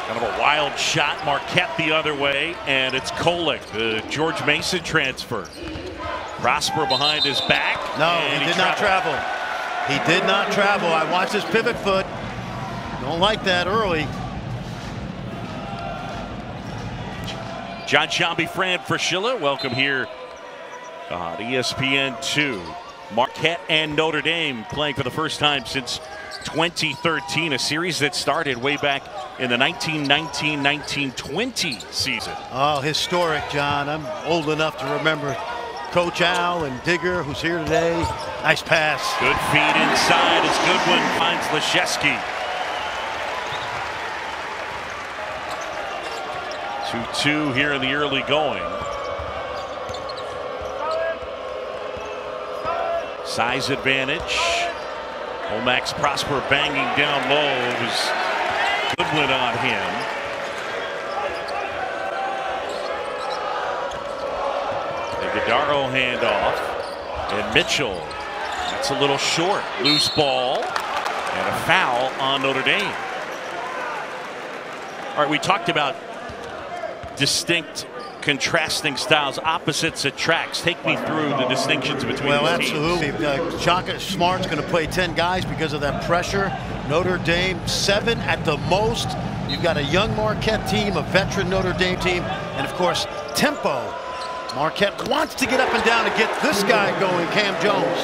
Kind of a wild shot. Marquette the other way, and it's Kolek, the George Mason transfer. Prosper behind his back. No, he did not travel. He did not travel. I watched his pivot foot. Don't like that early. John Shambi, Fran Fraschilla, welcome here on ESPN2. Marquette and Notre Dame playing for the first time since 2013, a series that started way back in the 1919-1920 season. Oh, historic, John. I'm old enough to remember Coach Al and Digger, who's here today. Nice pass. Good feed inside as Goodwin finds Leschewski. 2-2 here in the early going. Size advantage. Max Prosper banging down low. It was Goodwin on him. The Guidaro handoff. And Mitchell. That's a little short. Loose ball. And a foul on Notre Dame. All right, we talked about distinct, contrasting styles, opposites attracts. Take me through the distinctions between well, these absolutely. teams. Shaka Smart's going to play 10 guys because of that pressure. Notre Dame 7 at the most. You've got a young Marquette team, a veteran Notre Dame team, and of course tempo. Marquette wants to get up and down and get this guy going, Cam Jones.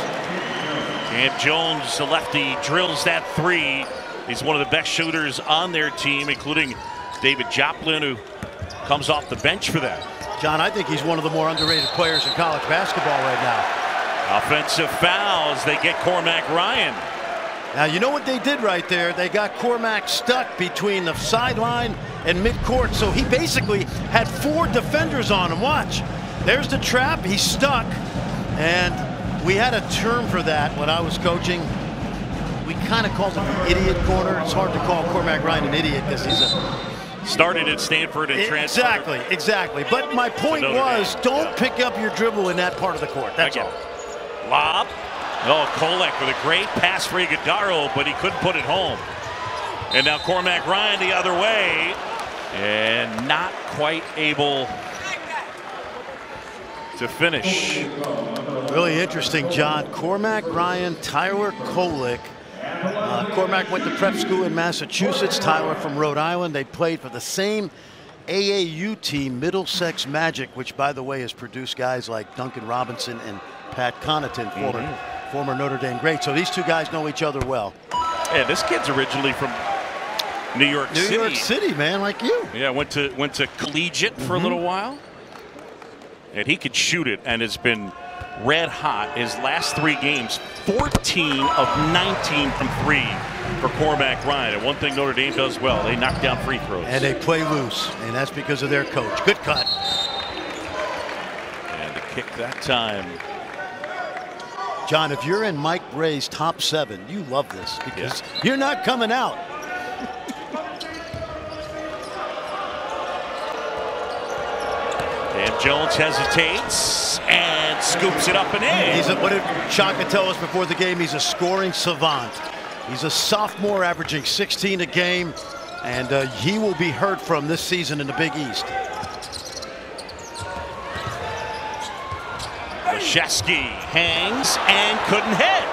Cam Jones, the lefty, drills that three. He's one of the best shooters on their team, including David Joplin, who comes off the bench for them. John, I think he's one of the more underrated players in college basketball right now. Offensive fouls. They get Cormac Ryan. Now, you know what they did right there? They got Cormac stuck between the sideline and midcourt, so he basically had 4 defenders on him. Watch. There's the trap. He's stuck. And we had a term for that when I was coaching. We kind of called it the idiot corner. It's hard to call Cormac Ryan an idiot because he's a started at Stanford and transferred. Exactly. But my point was, don't pick up your dribble in that part of the court. That's all. Lob. Oh, Kolek with a great pass for Guidaro, but he couldn't put it home. And now Cormac Ryan the other way, and not quite able to finish. Really interesting, John. Cormac Ryan, Tyler Kolek. Cormac went to prep school in Massachusetts. Tyler from Rhode Island. They played for the same AAU team, Middlesex Magic, which, by the way, has produced guys like Duncan Robinson and Pat Connaughton, former Notre Dame great. So these two guys know each other well. Yeah, this kid's originally from New York City. New York City, man, like you. Yeah, went to collegiate for a little while. And he could shoot it and has been red hot. His last 3 games, 14 of 19 from 3 for Cormac Ryan. And one thing Notre Dame does well, they knock down free throws. And they play loose, and that's because of their coach. Good cut. And the kick that time. John, if you're in Mike Bray's top 7, you love this because you're not coming out. And Jones hesitates and scoops it up and in. What did Shaka tell us before the game? He's a scoring savant. He's a sophomore averaging 16 a game, and he will be heard from this season in the Big East. Leschewski hangs and couldn't hit.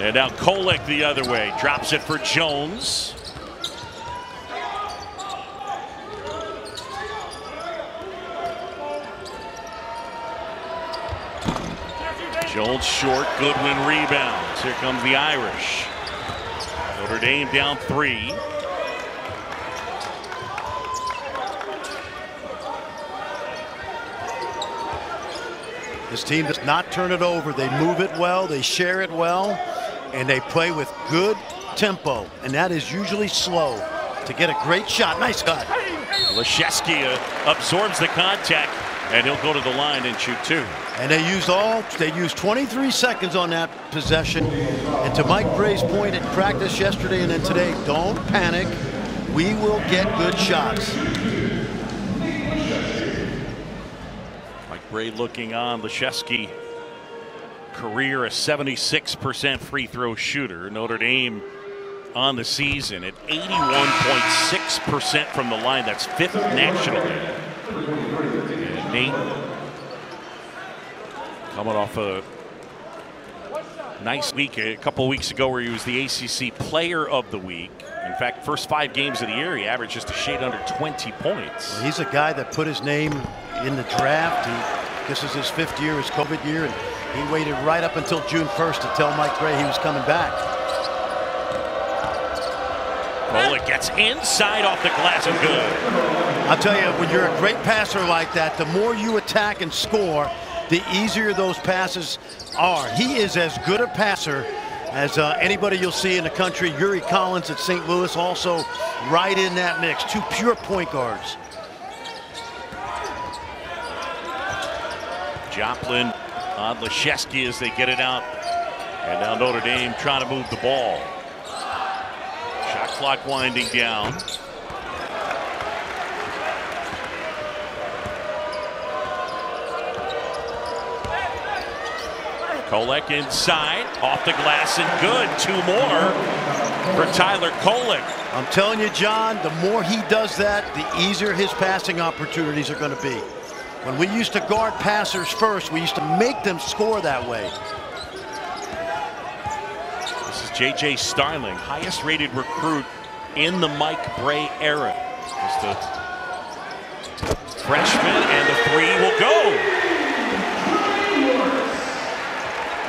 And now Kolek the other way. Drops it for Jones. Jones short, Goodwin rebounds. Here comes the Irish. Notre Dame down 3. This team does not turn it over. They move it well, they share it well, and they play with good tempo. And that is usually slow to get a great shot. Nice cut. Leschewski absorbs the contact, and he'll go to the line and shoot 2. And they used 23 seconds on that possession. And to Mike Bray's point in practice yesterday and then today, don't panic. We will get good shots. Mike Bray looking on. Leschewski, career a 76% free throw shooter. Notre Dame on the season at 81.6% from the line. That's 5th nationally. And Nate coming off a nice week a couple weeks ago where he was the ACC Player of the Week. In fact, first 5 games of the year, he averaged just a shade under 20 points. Well, he's a guy that put his name in the draft. This is his 5th year, his COVID year, and he waited right up until June 1st to tell Mike Gray he was coming back. Kolek gets inside off the glass and good. I'll tell you, when you're a great passer like that, the more you attack and score, the easier those passes are. He is as good a passer as anybody you'll see in the country. Yuri Collins at St. Louis also right in that mix. 2 pure point guards. Joplin on Leschewski as they get it out. And now Notre Dame trying to move the ball. Shot clock winding down. Kolek inside, off the glass and good. 2 more for Tyler Kolek. I'm telling you, John, the more he does that, the easier his passing opportunities are going to be. When we used to guard passers first, we used to make them score that way. This is J.J. Starling, highest rated recruit in the Mike Brey era. Just a freshman, and the 3 will go.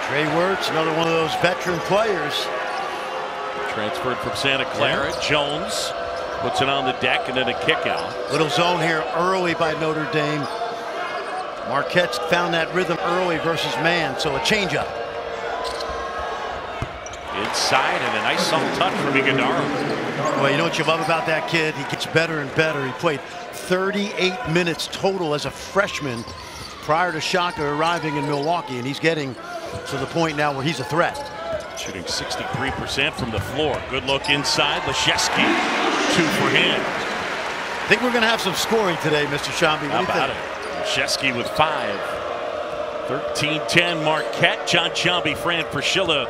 Trey Wirtz, another one of those veteran players. Transferred from Santa Clara. Yeah. Jones puts it on the deck and then a kick out. Little zone here early by Notre Dame. Marquette found that rhythm early versus man, so a changeup. Inside and a nice soft touch from Iguodala. Well, you know what you love about that kid? He gets better and better. He played 38 minutes total as a freshman prior to Shaka arriving in Milwaukee, and he's getting to the point now where he's a threat. Shooting 63% from the floor. Good look inside. Leschewski, 2 for him. I think we're going to have some scoring today, Mr. Shambi. How about it? Leschewski with 5. 13-10 Marquette. John Shambi, Fran Fraschilla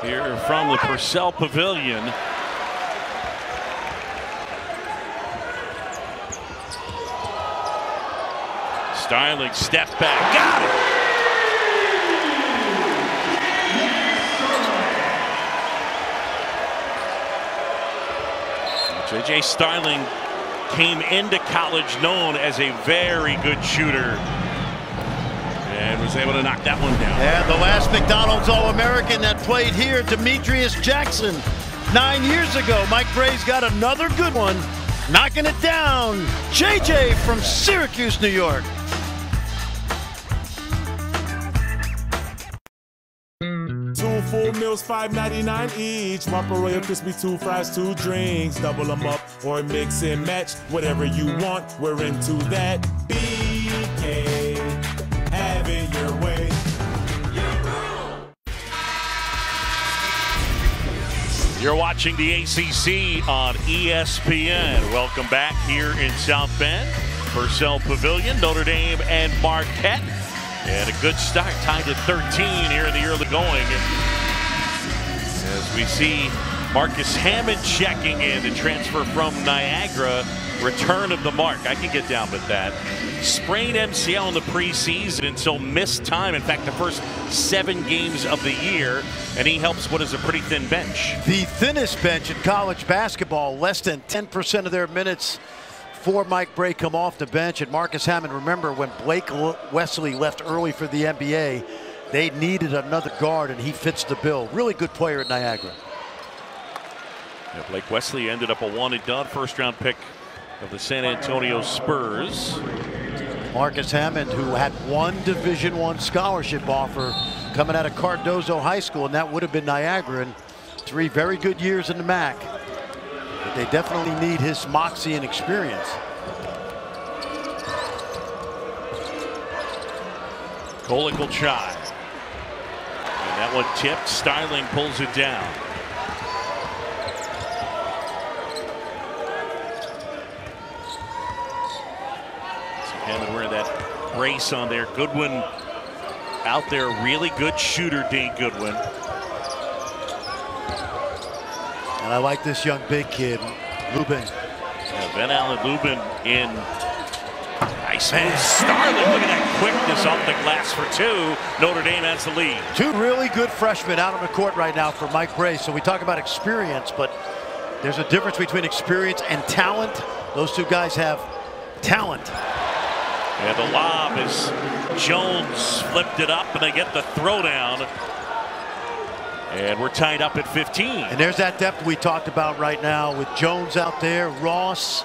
here from the Purcell Pavilion. Starling step back. Got it. J.J. Starling came into college known as a very good shooter and was able to knock that one down. Yeah, the last McDonald's All-American that played here, Demetrius Jackson, 9 years ago. Mike Brey's got another good one, knocking it down. J.J. from Syracuse, New York. 2 full meals, $5.99 each. Whopper Royal Crispy, 2 fries, 2 drinks. Double them up or mix and match. Whatever you want, we're into that. BK, have it your way. You're watching the ACC on ESPN. Welcome back here in South Bend. Purcell Pavilion, Notre Dame and Marquette. And a good start, tied at 13 here in the early going. As we see Marcus Hammond checking in, the transfer from Niagara. Return of the mark. I can get down with that. Sprained MCL in the preseason and so missed time. In fact, the first 7 games of the year. And he helps what is a pretty thin bench. The thinnest bench in college basketball. Less than 10% of their minutes for Mike Brey come off the bench. And Marcus Hammond, remember when Blake Wesley left early for the NBA, they needed another guard and he fits the bill. Really good player at Niagara. Yeah, Blake Wesley ended up a one-and-done first-round pick of the San Antonio Spurs. Marcus Hammond, who had 1 Division I scholarship offer coming out of Cardozo High School, and that would have been Niagara, and 3 very good years in the MAC. But they definitely need his moxie and experience. Kolek will try. And that one tipped. Starling pulls it down. So Hammond wearing that brace on there. Goodwin out there. Really good shooter, Dane Goodwin. And I like this young big kid, Lubin. Yeah, Van Allen Lubin in. Nice move. Starling, look at that quickness off the glass for two. Notre Dame has the lead. Two really good freshmen out on the court right now for Mike Brey. So we talk about experience, but there's a difference between experience and talent. Those two guys have talent. And the lob is Jones flipped it up, and they get the throwdown. And we're tied up at 15. And there's that depth we talked about right now with Jones out there, Ross,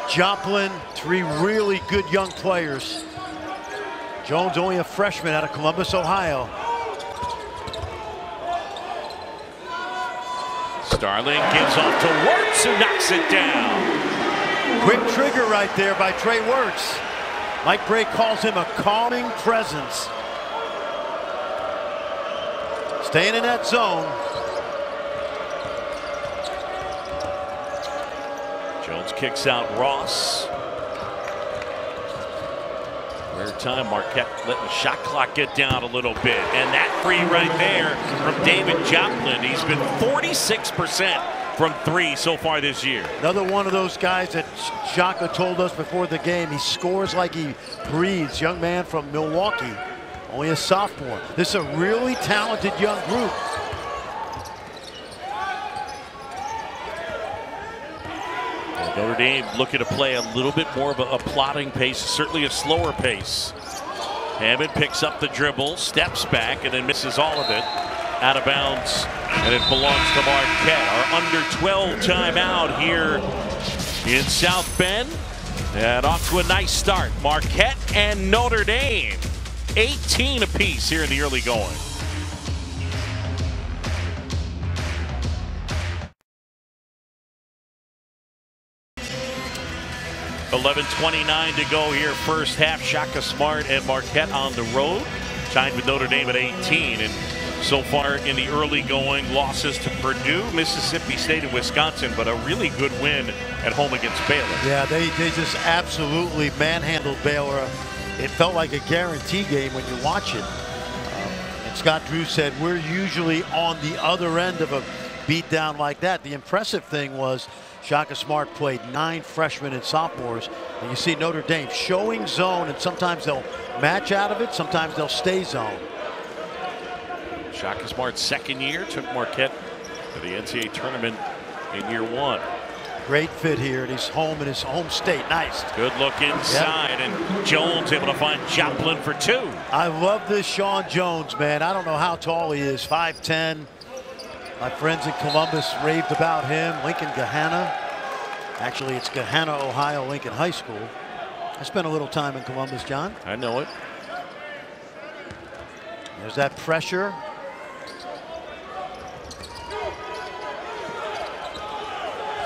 Joplin, three really good young players. Jones only a freshman out of Columbus, Ohio. Starling gives off to Wirtz, who knocks it down. Quick trigger right there by Trey Wirtz. Mike Brey calls him a calming presence. Staying in that zone. Jones kicks out Ross. Rare time, Marquette letting the shot clock get down a little bit. And that free right there from David Joplin. He's been 46% from three so far this year. Another one of those guys that Shaka told us before the game, he scores like he breathes. Young man from Milwaukee, only a sophomore. This is a really talented young group. Notre Dame looking to play a little bit more of a plodding pace, certainly a slower pace. Hammond picks up the dribble, steps back, and then misses all of it. Out of bounds, and it belongs to Marquette. Our under 12 timeout here in South Bend. And off to a nice start. Marquette and Notre Dame, 18 apiece here in the early going. .11:29 to go here, first half. Shaka Smart and Marquette on the road, tied with Notre Dame at 18. And so far in the early going, losses to Purdue, Mississippi State, and Wisconsin, but a really good win at home against Baylor. Yeah, they just absolutely manhandled Baylor. It felt like a guarantee game when you watch it. And Scott Drew said, we're usually on the other end of a beatdown like that. The impressive thing was Shaka Smart played 9 freshmen and sophomores, and you see Notre Dame showing zone, and sometimes they'll match out of it, sometimes they'll stay zone. Shaka Smart's second year took Marquette to the NCAA tournament in year 1. Great fit here, and he's home in his home state. Nice. Good look inside, and Jones able to find Joplin for 2. I love this Sean Jones, man. I don't know how tall he is, 5'10". My friends in Columbus raved about him. Lincoln Gahanna. Actually, it's Gahanna, Ohio, Lincoln High School. I spent a little time in Columbus, John. I know it. There's that pressure.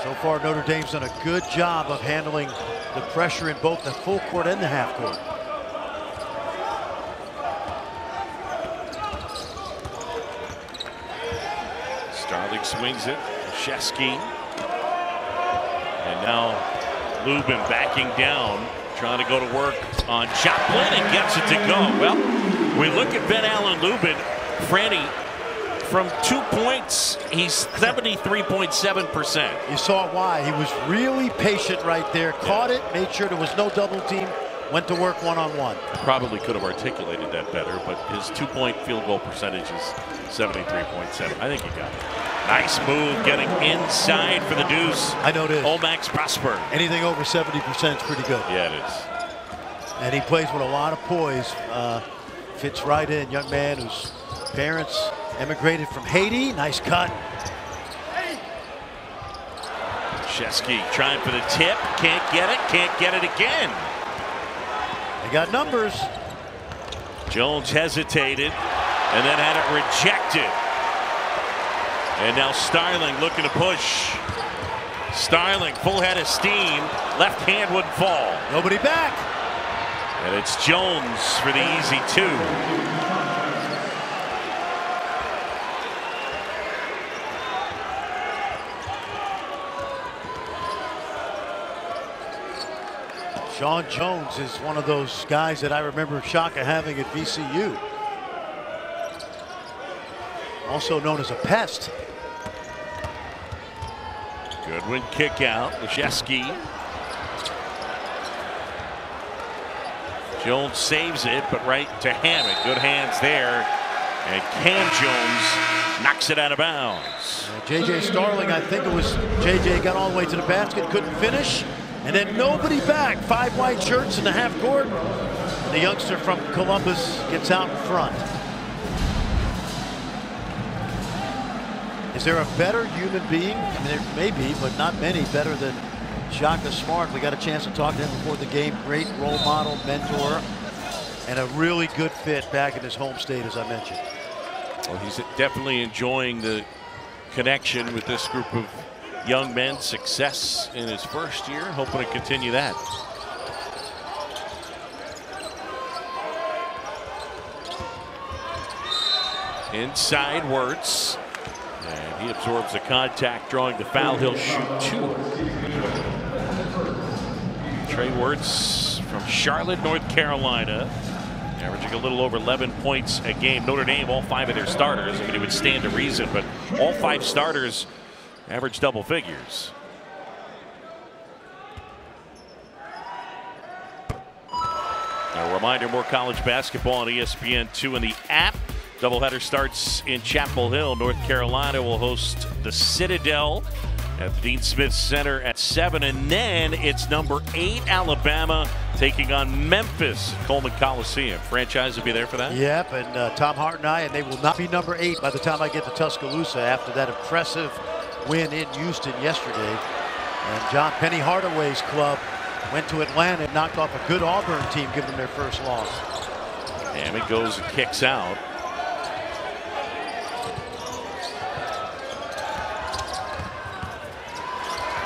So far, Notre Dame's done a good job of handling the pressure in both the full court and the half court. Starling swings it. Shesky. And now Lubin backing down, trying to go to work on Joplin and gets it to go. Well, we look at Van Allen Lubin. Franny, from 2 points, he's 73.7%. You saw why. He was really patient right there. Caught it, made sure there was no double team, went to work one-on-one. Probably could have articulated that better, but his 2-point field goal percentage is 73.7. I think he got it. Nice move getting inside for the deuce. I know this. Olmax Prosper. Anything over 70% is pretty good. Yeah, it is. And he plays with a lot of poise. Fits right in. Young man whose parents emigrated from Haiti. Nice cut. Shesky trying for the tip. Can't get it. Can't get it again. They got numbers. Jones hesitated and then had it rejected. And now Starling looking to push. Starling full head of steam. Left hand would fall. Nobody back. And it's Jones for the easy 2. Sean Jones is one of those guys that I remember Shaka having at VCU. Also known as a pest. Goodwin kick out. Leschewski. Jones saves it, but right to Hammond. Good hands there. And Cam Jones knocks it out of bounds. J.J. Starling, I think it was J.J. got all the way to the basket, couldn't finish. And then nobody back. 5 white shirts in the half court. And the youngster from Columbus gets out in front. Is there a better human being? I mean, there may be, but not many better than Shaka Smart. We got a chance to talk to him before the game. Great role model, mentor, and a really good fit back in his home state, as I mentioned. Well, he's definitely enjoying the connection with this group of young men. Success in his first year, hoping to continue that. Inside Wirtz. And he absorbs the contact, drawing the foul. He'll shoot 2. Trey Wirtz from Charlotte, North Carolina, averaging a little over 11 points a game. Notre Dame, all 5 of their starters, I mean, it would stand to reason, but all 5 starters average double figures. A reminder, more college basketball on ESPN2 and the app. Doubleheader starts in Chapel Hill. North Carolina will host the Citadel at the Dean Smith Center at 7. And then it's number 8 Alabama taking on Memphis at Coleman Coliseum. Franchise will be there for that? Yep, and Tom Hart and I, and they will not be number 8 by the time I get to Tuscaloosa after that impressive win in Houston yesterday. And John Penny Hardaway's club went to Atlanta and knocked off a good Auburn team, giving them their first loss. And it goes and kicks out.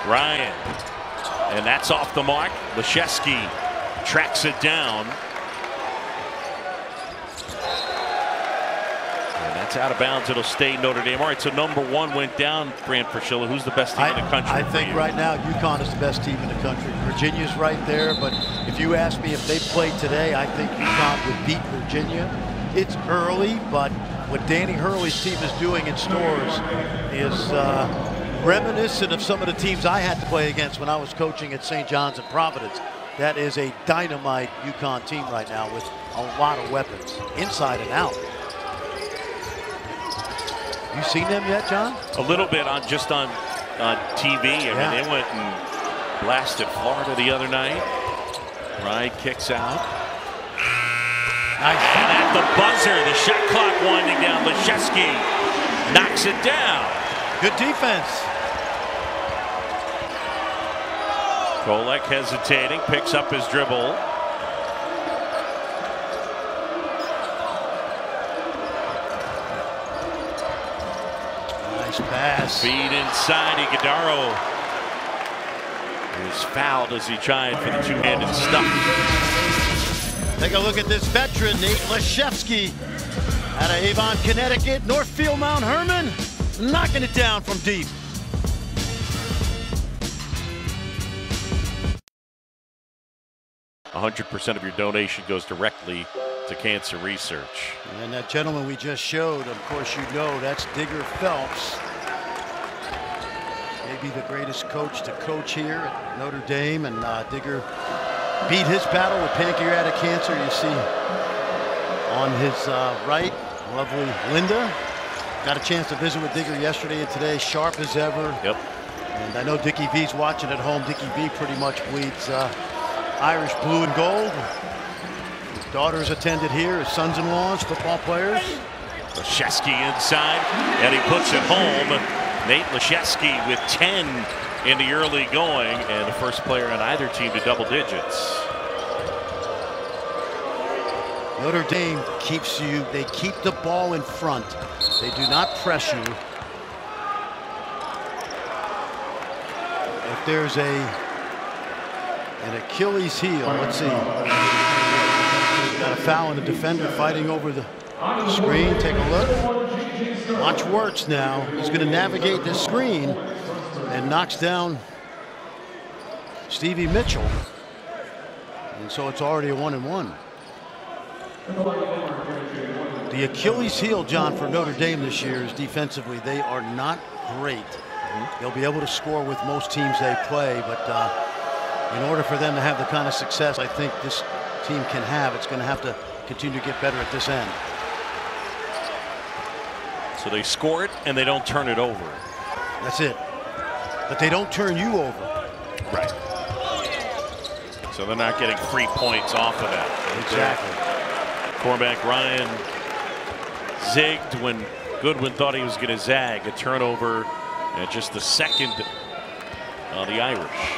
Ryan, and that's off the mark. Leschewski tracks it down. And that's out of bounds. It'll stay Notre Dame. All right, so number 1 went down, Fran Fraschilla. Who's the best team in the country? I think right now UConn is the best team in the country. Virginia's right there, but if you ask me if they played today, I think UConn would beat Virginia. It's early, but what Danny Hurley's team is doing in Stores is reminiscent of some of the teams I had to play against when I was coaching at St. John's and Providence. That is a dynamite UConn team right now with a lot of weapons, inside and out. You seen them yet, John? A little bit on TV. I mean, they went and blasted Florida the other night. Ryan kicks out. Nice. And at the buzzer, the shot clock winding down. Leschewski knocks it down. Good defense. Kolek hesitating, picks up his dribble. Nice pass. Feed inside. Iguodaro is fouled as he tried for the two-handed stuff. Take a look at this veteran, Nate Leschewski, out of Avon, Connecticut. Northfield Mount Herman, knocking it down from deep. %100% of your donation goes directly to cancer research. And that gentleman we just showed, of course you know, that's Digger Phelps. Maybe the greatest coach to coach here at Notre Dame, and Digger beat his battle with pancreatic cancer. You see on his right, lovely Linda. Got a chance to visit with Digger yesterday and today, sharp as ever. Yep. And I know Dickie V's watching at home. Dickie V pretty much bleeds Irish blue and gold. His daughters attended here, his sons-in-laws, football players. Leschewski inside, and he puts it home. Nate Leschewski with 10 in the early going, and the first player on either team to double digits. Notre Dame keeps you, they keep the ball in front. They do not press you. If there's an Achilles heel, let's see. Got a foul on the defender fighting over the screen. Take a look. Watch Wirtz now. He's going to navigate this screen and knocks down Stevie Mitchell. And so it's already a 1-and-1. The Achilles heel, John, for Notre Dame this year is defensively. They are not great. They'll be able to score with most teams they play, but in order for them to have the kind of success I think this team can have, it's going to have to continue to get better at this end. So they score it and they don't turn it over. That's it. But they don't turn you over. Right. So they're not getting free points off of that. Exactly. Cormac Ryan zigged when Goodwin thought he was going to zag. A turnover and just the second on the Irish.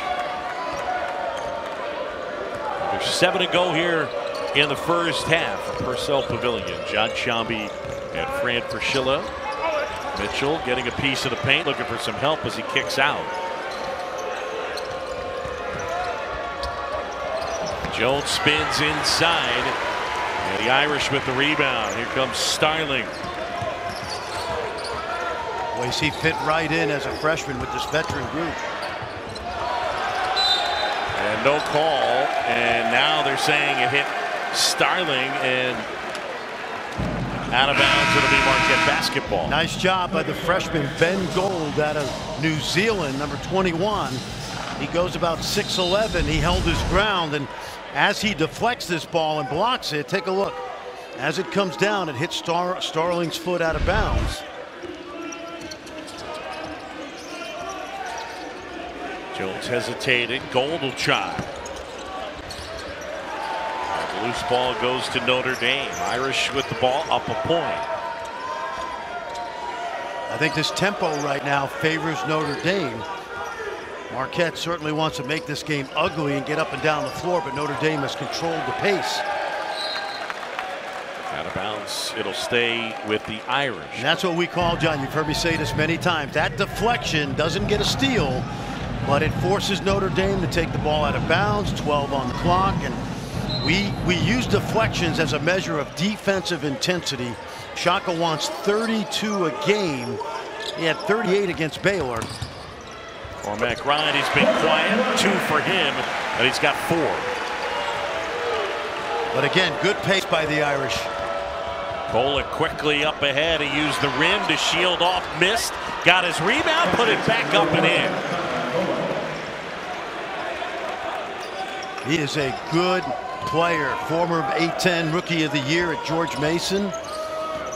There's 7 to go here in the first half for Purcell Pavilion. John Shambi and Fran Fraschilla. Mitchell getting a piece of the paint, looking for some help as he kicks out. Jones spins inside, and the Irish with the rebound. Here comes Starling. Boy, he fit right in as a freshman with this veteran group. And no call, and now they're saying it hit Starling, and out of bounds. It'll be Marquette basketball. Nice job by the freshman Ben Gold out of New Zealand, number 21. He goes about 6'11". He held his ground, and as he deflects this ball and blocks it, take a look. As it comes down, it hits Starling's foot out of bounds. Jones hesitated. Gold will try. The loose ball goes to Notre Dame. Irish with the ball up a point. I think this tempo right now favors Notre Dame. Marquette certainly wants to make this game ugly and get up and down the floor, but Notre Dame has controlled the pace. Out of bounds. It'll stay with the Irish. And that's what we call, John, you've heard me say this many times, that deflection doesn't get a steal, but it forces Notre Dame to take the ball out of bounds. 12 on the clock, and we use deflections as a measure of defensive intensity. Shaka wants 32 a game. He had 38 against Baylor. Cormac Ryan, he's been quiet. 2 for him, and he's got 4. But again, good pace by the Irish. Kolek quickly up ahead. He used the rim to shield off, missed, got his rebound, put it back up and in. He is a good player. Former A-10 Rookie of the Year at George Mason.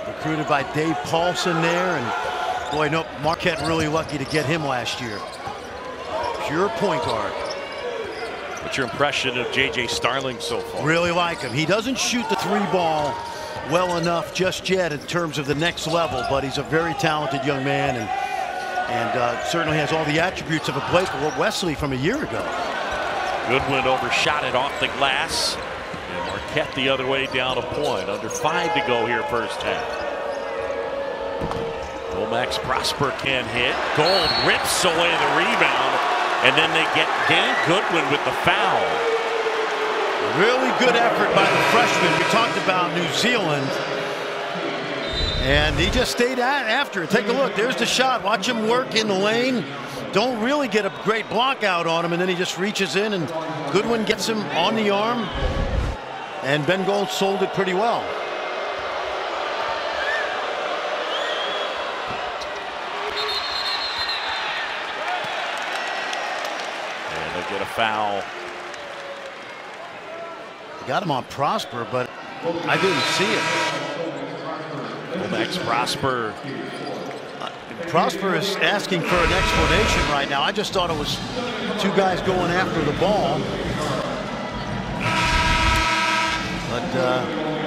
Recruited by Dave Paulson there. And boy, no, Marquette really lucky to get him last year. Pure point guard. What's your impression of J.J. Starling so far? Really like him. He doesn't shoot the 3 ball well enough just yet in terms of the next level, but he's a very talented young man, and certainly has all the attributes of a Blake Wesley from a year ago. Goodwin overshot it off the glass, and Marquette the other way down a point. Under 5 to go here first half. Max Prosper can't hit. Gold rips away the rebound, and then they get Dane Goodwin with the foul. Really good effort by the freshman. We talked about New Zealand, and he just stayed after it. Take a look. There's the shot. Watch him work in the lane. Don't really get a great block out on him, and then he just reaches in, and Goodwin gets him on the arm, and Ben Gold sold it pretty well. And they get a foul. Got him on Prosper, but I didn't see it. Max Prosper. Prosper is asking for an explanation right now. I just thought it was 2 guys going after the ball. But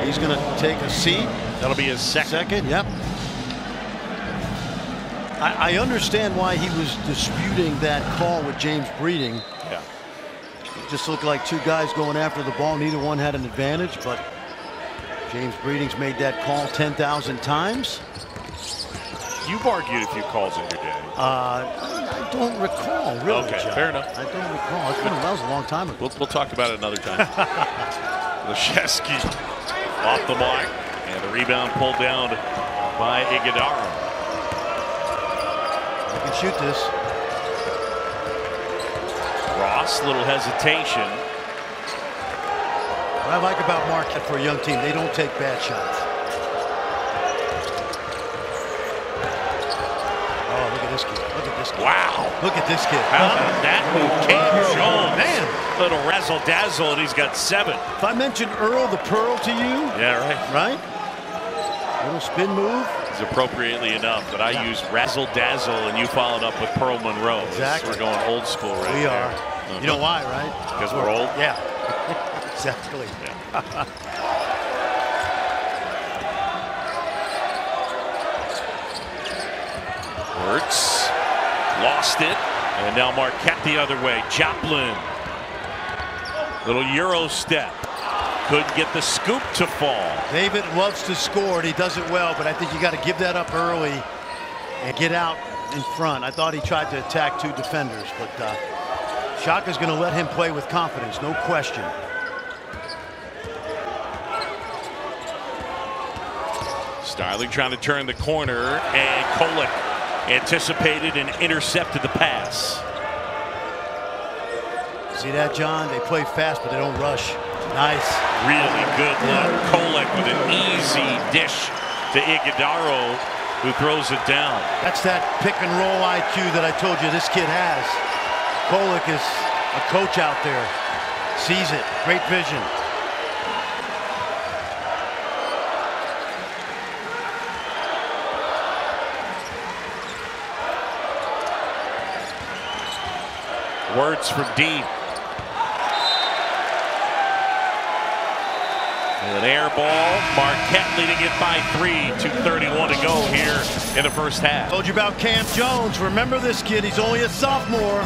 he's going to take a seat. That'll be his second. Yep. I understand why he was disputing that call with James Breeding. Yeah. It just looked like 2 guys going after the ball. Neither one had an advantage, but James Breeding's made that call 10,000 times. You've argued a few calls in your day. I don't recall, really, Okay, John. fair enough. I don't recall. That was a long time ago. We'll talk about it another time. Leshevsky off the mark, and the rebound pulled down by Iguodala. I can shoot this. Ross, little hesitation. What I like about Marquette for a young team, they don't take bad shots. Oh, look at this kid. Look at this kid. Wow. Look at this kid. How about that move? Cam Jones. Man. Little razzle dazzle, and he's got 7. If I mentioned Earl the Pearl to you. Yeah, right. Right? Little spin move. It's appropriately enough, but I use razzle dazzle, and you followed up with Pearl Monroe. Exactly. We're going old school right We there. are. You know why, right? Because we're old? Yeah. Exactly. Yeah. Wirtz lost it, and now Marquette the other way. Joplin, little Euro step, couldn't get the scoop to fall. David loves to score, and he does it well, but I think you got to give that up early and get out in front. I thought he tried to attack 2 defenders, but Shaka's going to let him play with confidence, no question. Starling trying to turn the corner, and Kolek anticipated and intercepted the pass. See that, John? They play fast, but they don't rush. Nice. Really good look. Kolek with an easy dish to Iguodaro, who throws it down. That's that pick and roll IQ that I told you this kid has. Kolek is a coach out there. Sees it. Great vision. Wirtz from deep. And an air ball. Marquette leading it by 3. 2:31 to go here in the first half. Told you about Cam Jones. Remember this kid. He's only a sophomore.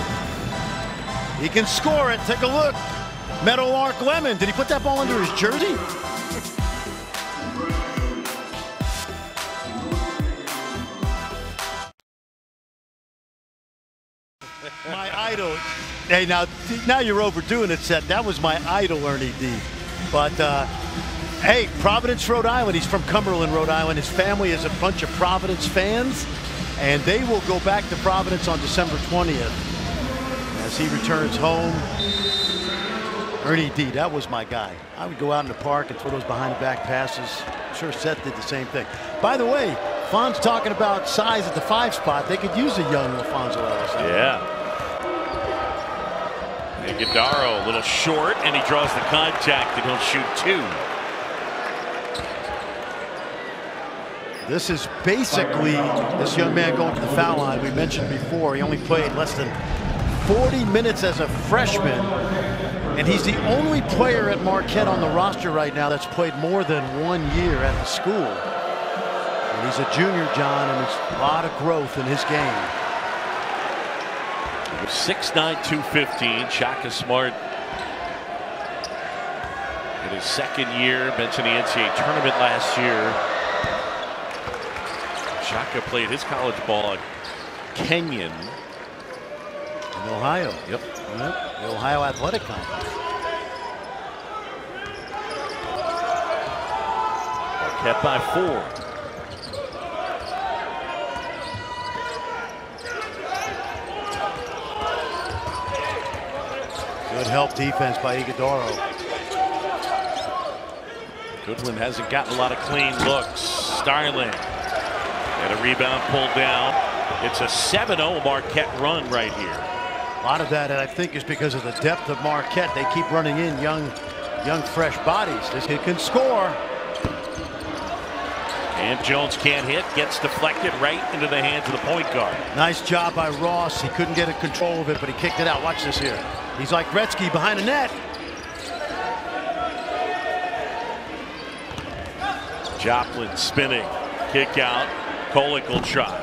He can score it. Take a look. Meadowlark Lemon. Did he put that ball under his jersey? My idol. Hey, now you're overdoing it, Seth. That was my idol, Ernie D. But, hey, Providence, Rhode Island. He's from Cumberland, Rhode Island. His family is a bunch of Providence fans, and they will go back to Providence on December 20th as he returns home. Ernie D, that was my guy. I would go out in the park and throw those behind-the-back passes. I'm sure Seth did the same thing. By the way, Fon's talking about size at the 5 spot. They could use a young Alfonso Ellis. Yeah. Iguodaro a little short, and he draws the contact, and he'll shoot 2. This is basically this young man going to the foul line. We mentioned before he only played less than 40 minutes as a freshman, and he's the only player at Marquette on the roster right now that's played more than 1 year at the school. And he's a junior, John, and there's a lot of growth in his game. 6'9", 215. Shaka Smart in his 2nd year. Mentioned the NCAA tournament last year. Shaka played his college ball at Kenyon. In Ohio. Yep. The Ohio Athletic Conference. Marquette by 4. Good help defense by Iguodaro. Goodwin hasn't gotten a lot of clean looks. Starling. And a rebound pulled down. It's a 7-0 Marquette run right here. A lot of that, I think, is because of the depth of Marquette. They keep running in young fresh bodies. This kid can score. And Jones can't hit. Gets deflected right into the hands of the point guard. Nice job by Ross. He couldn't get a control of it, but he kicked it out. Watch this here. He's like Gretzky behind the net. Joplin spinning. Kick out. Kolek will try.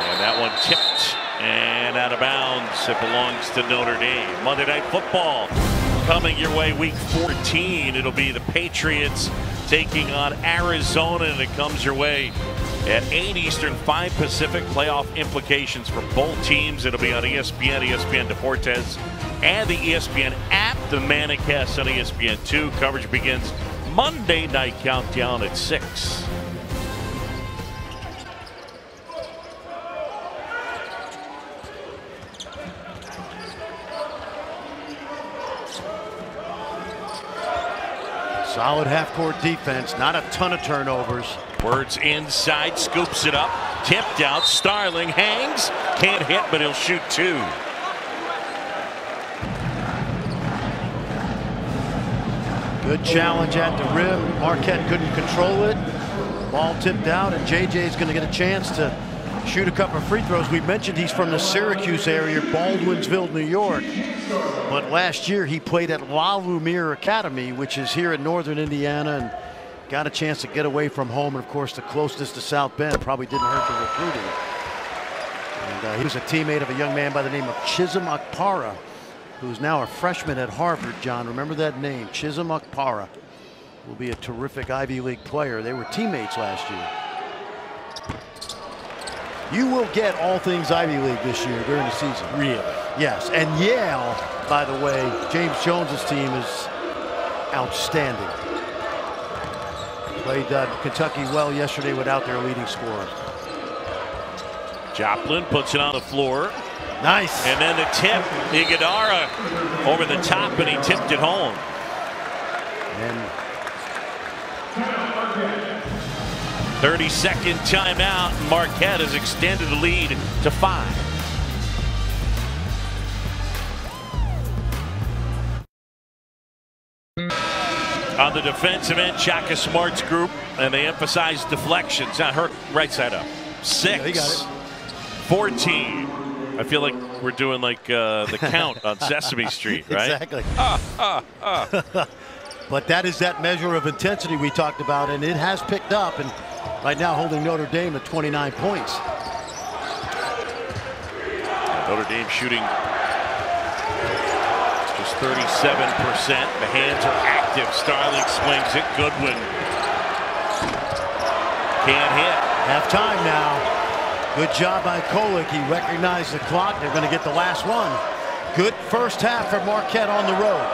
And that one tipped and out of bounds. It belongs to Notre Dame. Monday Night Football coming your way week 14. It'll be the Patriots taking on Arizona, and it comes your way at 8 Eastern, 5 Pacific. Playoff implications for both teams. It'll be on ESPN, ESPN Deportes, and the ESPN app. The Manicast on ESPN2. Coverage begins Monday Night Countdown at 6. Solid half-court defense. Not a ton of turnovers. Wirtz inside, scoops it up. Tipped out. Starling hangs. Can't hit, but he'll shoot 2. Good challenge at the rim. Marquette couldn't control it. Ball tipped out, and JJ's going to get a chance to shoot a couple of free throws. We mentioned he's from the Syracuse area, Baldwinsville, New York. But last year he played at La Lumiere Academy, which is here in northern Indiana, and got a chance to get away from home. And of course, the closeness to South Bend probably didn't hurt the recruiting. And he was a teammate of a young man by the name of Chisholm Akpara, who's now a freshman at Harvard. John, remember that name, Chisholm Akpara. Will be a terrific Ivy League player. They were teammates last year. You will get all things Ivy League this year during the season. Really? Yes. And Yale, by the way, James Jones's team is outstanding. Played Kentucky well yesterday without their leading scorer. Joplin puts it on the floor. Nice. And then the tip, Iguodala over the top, and he tipped it home. And 30-second timeout. Marquette has extended the lead to 5. On the defensive end, Shaka Smart's group, and they emphasize deflections. Now, her right side up. 6. Yeah, he got it. 14. I feel like we're doing like the count on Sesame Street, right? Exactly. But that is that measure of intensity we talked about, and it has picked up, and right now holding Notre Dame at 29 points. Notre Dame shooting just 37%. The hands are active. Starling swings it. Goodwin can't hit. Halftime now. Good job by Kolek. He recognized the clock. They're going to get the last one. Good first half for Marquette on the road.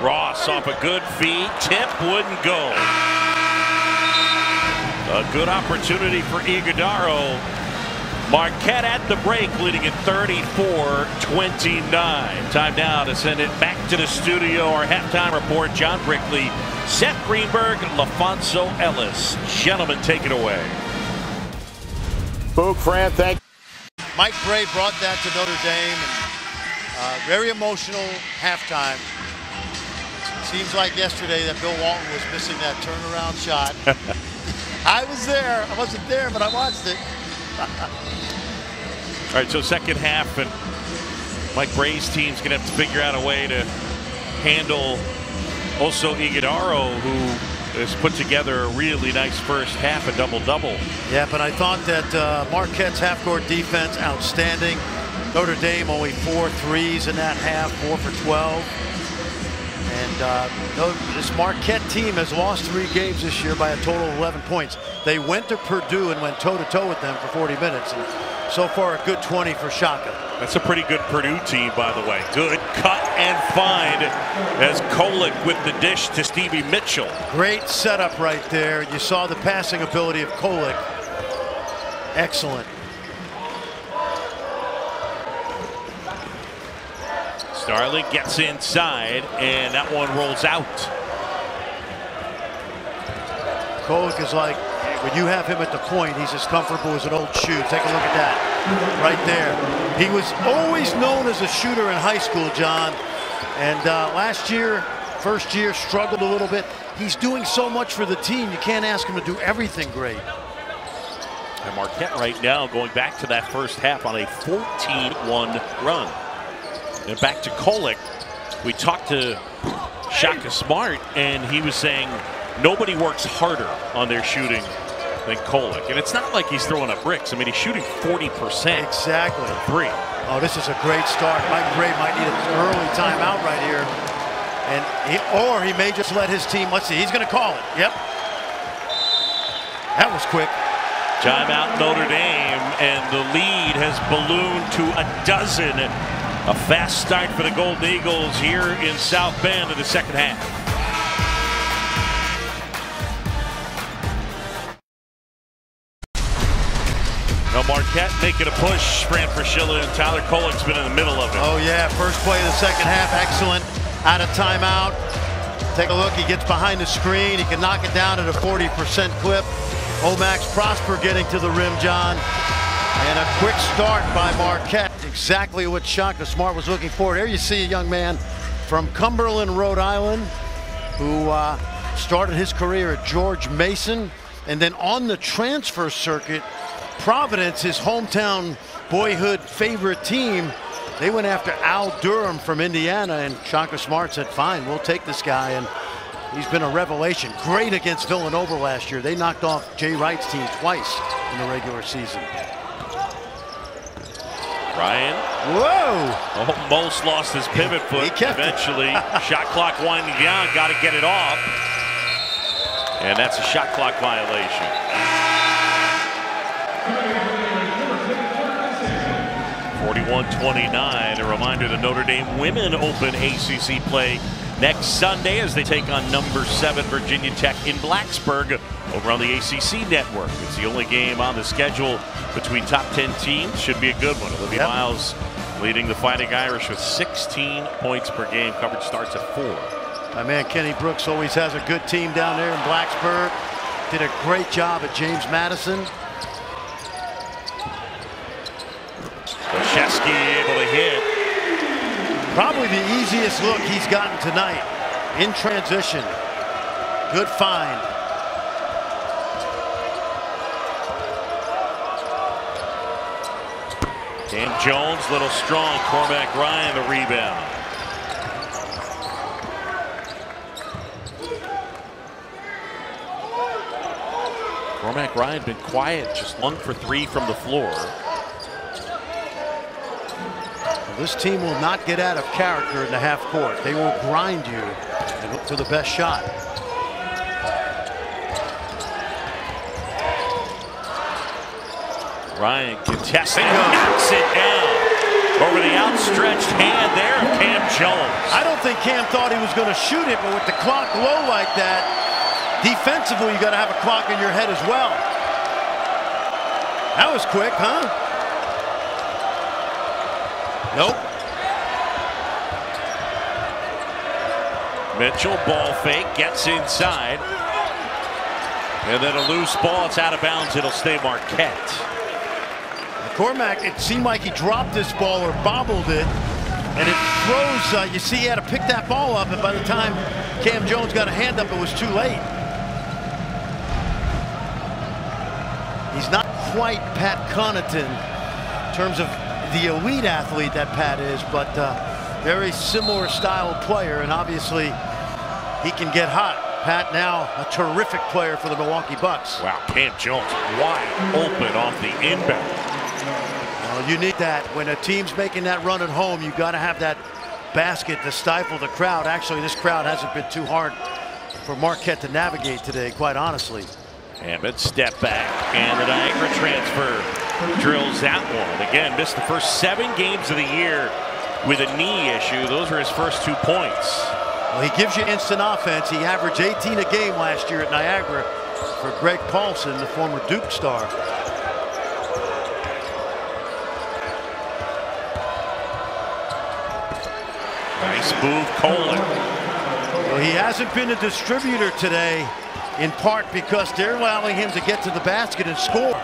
Ross off a good feed. Tip wouldn't go. A good opportunity for Iguodala. Marquette at the break, leading at 34-29. Time now to send it back to the studio. Our halftime report, John Brickley, Seth Greenberg, LaFonso Ellis. Gentlemen, take it away. Boog, Fran, thank you. Mike Brey brought that to Notre Dame. Very emotional halftime. Seems like yesterday that Bill Walton was missing that turnaround shot. I was there. I wasn't there, but I watched it. All right, so second half, and Mike Brey's team's going to have to figure out a way to handle also Iguodala, who has put together a really nice first half, a double-double. Yeah, but I thought that Marquette's half-court defense, outstanding. Notre Dame only 4 threes in that half, 4 for 12. And this Marquette team has lost 3 games this year by a total of 11 points. They went to Purdue and went toe-to-toe with them for 40 minutes. And so far, a good 20 for Shaka. That's a pretty good Purdue team, by the way. Good cut and find as Kolek with the dish to Stevie Mitchell. Great setup right there. You saw the passing ability of Kolek. Excellent. Starling gets inside, and that one rolls out. Kolek is like, when you have him at the point, he's as comfortable as an old shoe. Take a look at that right there. He was always known as a shooter in high school, John. And last year, first year, struggled a little bit. He's doing so much for the team, you can't ask him to do everything great. And Marquette right now going back to that first half on a 14-1 run. And back to Kolek. We talked to Shaka Smart, and he was saying nobody works harder on their shooting than Kolek. And it's not like he's throwing up bricks. I mean, he's shooting 40%. Exactly. 3. Oh, this is a great start. Mike Brey might need an early timeout right here. And he may just let his team, let's see, he's going to call it. Yep. That was quick. Timeout Notre Dame, and the lead has ballooned to 12. A fast start for the Golden Eagles here in South Bend in the second half. Now Marquette making a push. Fran Fraschilla and Tyler Kolek's been in the middle of it. Oh yeah, first play of the second half, excellent. Out of timeout. Take a look. He gets behind the screen. He can knock it down at a 40% clip. Omax Prosper getting to the rim, John. And a quick start by Marquette. Exactly what Shaka Smart was looking for. There you see a young man from Cumberland, Rhode Island, who started his career at George Mason. And then on the transfer circuit, Providence, his hometown boyhood favorite team, they went after Al Durham from Indiana, and Shaka Smart said, fine, we'll take this guy. And he's been a revelation. Great against Villanova last year. They knocked off Jay Wright's team twice in the regular season. Ryan. Whoa! Almost lost his pivot foot. He kept eventually. Shot clock winding down. Got to get it off. And that's a shot clock violation. (41-29). A reminder: the Notre Dame women open ACC play next Sunday as they take on #7 Virginia Tech in Blacksburg over on the ACC network. It's the only game on the schedule between top 10 teams. Should be a good one. Olivia Miles leading the Fighting Irish with 16 points per game. Coverage starts at 4. My man Kenny Brooks always has a good team down there in Blacksburg. Did a great job at James Madison. Krzyzewski able to hit. Probably the easiest look he's gotten tonight in transition. Good find. Cam Jones, little strong. Cormac Ryan, the rebound. Cormac Ryan been quiet, just 1 for 3 from the floor. This team will not get out of character in the half court. They will grind you and look for the best shot. Ryan contesting, knocks it down. Over the outstretched hand there of Cam Jones. I don't think Cam thought he was going to shoot it, but with the clock low like that, defensively you got to have a clock in your head as well. That was quick, huh? Nope. Mitchell, ball fake, gets inside. And then a loose ball, it's out of bounds, it'll stay Marquette. Cormac, it seemed like he dropped this ball or bobbled it, and it throws, you see he had to pick that ball up, and by the time Cam Jones got a hand up, it was too late. He's not quite Pat Connaughton in terms of the elite athlete that Pat is, but very similar style player, and obviously he can get hot. Pat now a terrific player for the Milwaukee Bucks. Wow, Cam Jones wide open off the inbound. Well, you need that. When a team's making that run at home, you got to have that basket to stifle the crowd. Actually, this crowd hasn't been too hard for Marquette to navigate today, quite honestly. Hammond step back, and the Niagara transfer drills that one. Again, missed the first 7 games of the year with a knee issue. Those are his first 2 points. Well, he gives you instant offense. He averaged 18 a game last year at Niagara for Greg Paulson, the former Duke star. Nice move, Colin. Well, he hasn't been a distributor today, in part because they're allowing him to get to the basket and score.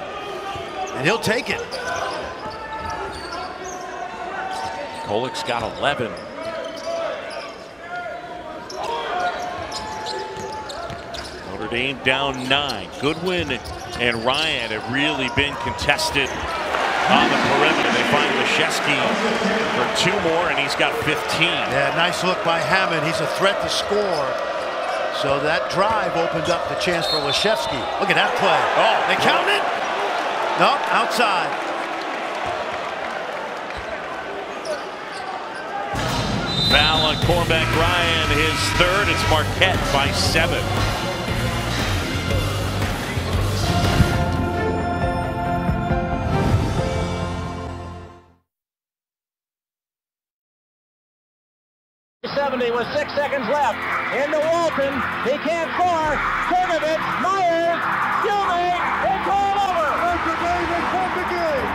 And he'll take it. Kolik's got 11. Notre Dame down 9. Goodwin and Ryan have really been contested on the perimeter. They find Krzyzewski for 2 more, and he's got 15. Yeah, nice look by Hammond. He's a threat to score. So that drive opened up the chance for Krzyzewski. Look at that play. Oh, they count it? Nope, outside. Foul on Cormac Ryan, his 3rd. It's Marquette by 7. With 6 seconds left. Into Walton. He can't score. Cernovich, Myers, Shumate. It's all over. Notre Dame has won the game.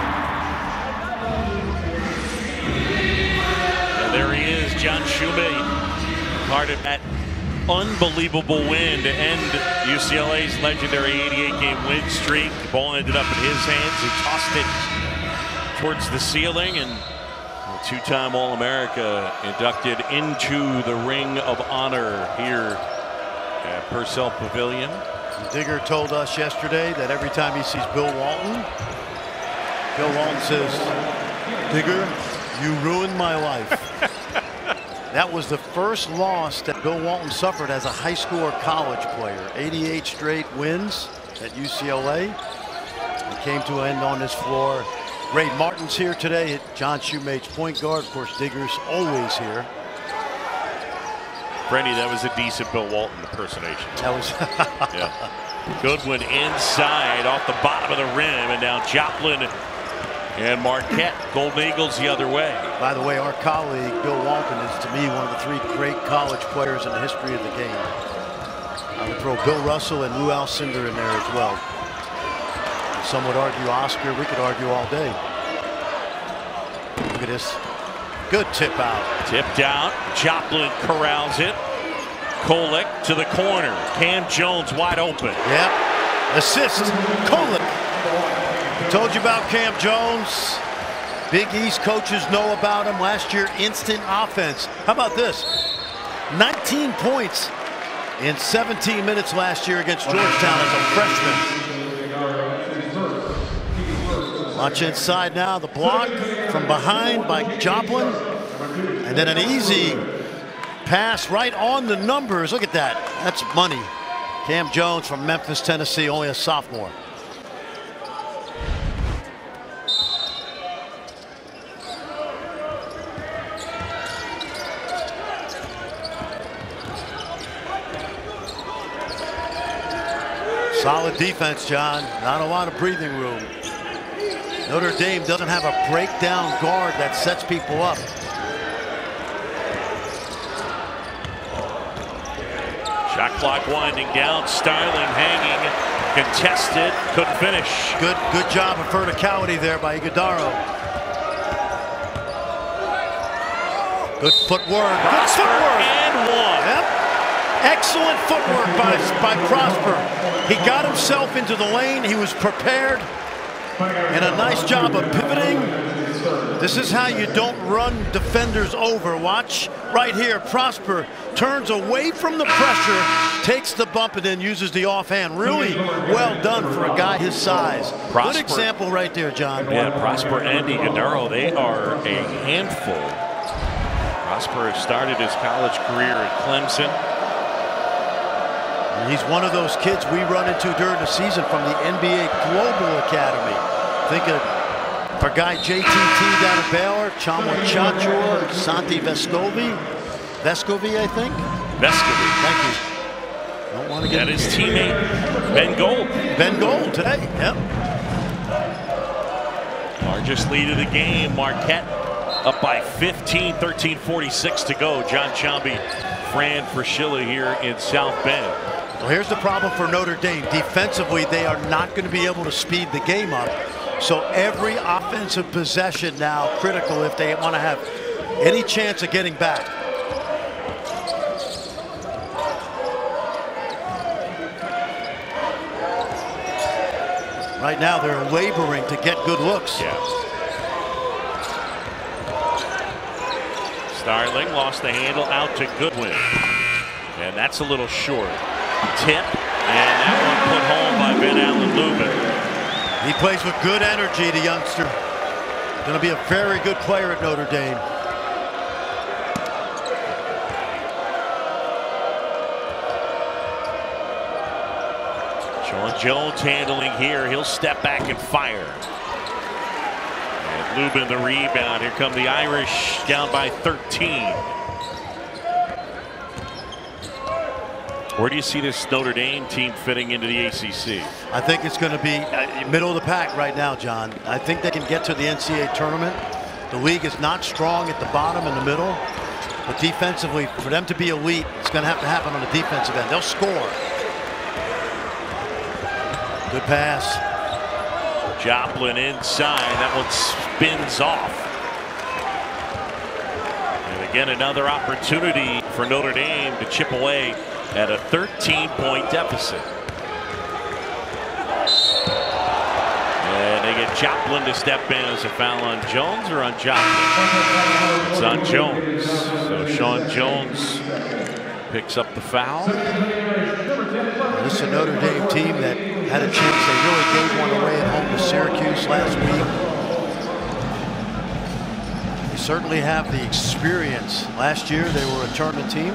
And there he is, John Shumate. Hard at unbelievable win to end UCLA's legendary 88-game win streak. The ball ended up in his hands. He tossed it towards the ceiling, and a two-time All-America inducted into the Ring of Honor here at Purcell Pavilion. Digger told us yesterday that every time he sees Bill Walton says, "Digger, you ruined my life." That was the first loss that Bill Walton suffered as a high school or college player. 88 straight wins at UCLA. He came to an end on this floor. Ray Martin's here today. John Shoemate's point guard. Of course, Digger's always here. Brenny, that was a decent Bill Walton impersonation. That was yeah. Goodwin inside off the bottom of the rim, and now Joplin and Marquette. Golden Eagles the other way. By the way, our colleague Bill Walton is, to me, one of the three great college players in the history of the game. I would throw Bill Russell and Lou Alcindor in there as well. Some would argue Oscar. We could argue all day. Look at this. Good tip out. Tipped out. Joplin corrals it. Kolek to the corner. Cam Jones wide open. Yep. Assist. Kolek. Told you about Cam Jones. Big East coaches know about him. Last year, instant offense. How about this? 19 points in 17 minutes last year against Georgetown as a freshman. Watch inside now. The block from behind by Joplin. And then an easy pass right on the numbers. Look at that. That's money. Cam Jones from Memphis, Tennessee, only a sophomore. Solid defense, John. Not a lot of breathing room. Notre Dame doesn't have a breakdown guard that sets people up. Shot clock winding down. Starling hanging, contested, couldn't finish. Good job of verticality there by Iguodaro. Good footwork. Good footwork. And one. Yep. Excellent footwork by Prosper. He got himself into the lane. He was prepared. And a nice job of pivoting. This is how you don't run defenders over. Watch right here. Prosper turns away from the pressure, takes the bump, and then uses the offhand. Really well done for a guy his size. Prosper. Good example right there, John. Yeah, Prosper and Iguodaro, they are a handful. Prosper started his college career at Clemson. He's one of those kids we run into during the season from the NBA Global Academy. Think of our guy JTT down at Baylor, Chama Chachor, Santi Vescovi, I think. Vescovi. Thank you. Don't want to get his teammate Ben Gold. Ben Gold today. Yep. Largest lead of the game. Marquette up by 15. 13:46 to go. John Chambie, Fran Fraschilla here in South Bend. Well, here's the problem for Notre Dame. Defensively, they are not going to be able to speed the game up. So every offensive possession now critical if they want to have any chance of getting back. Right now, they're laboring to get good looks. Yeah. Starling lost the handle out to Goodwin. And that's a little short. Tip, and that one put home by Ben Allen Lubin. He plays with good energy, the youngster. Going to be a very good player at Notre Dame. Sean Jones handling here. He'll step back and fire. And Lubin the rebound. Here come the Irish down by 13. Where do you see this Notre Dame team fitting into the ACC? I think it's going to be middle of the pack right now, John. I think they can get to the NCAA tournament. The league is not strong at the bottom and the middle. But defensively, for them to be elite, it's going to happen on the defensive end. They'll score. Good pass. Joplin inside. That one spins off. And again, another opportunity for Notre Dame to chip away at a 13-point deficit. And they get Joplin to step in as a foul on Jones or on Joplin? It's on Jones. So Sean Jones picks up the foul. This is a Notre Dame team that had a chance. They really gave one away at home to Syracuse last week. They certainly have the experience. Last year they were a tournament team.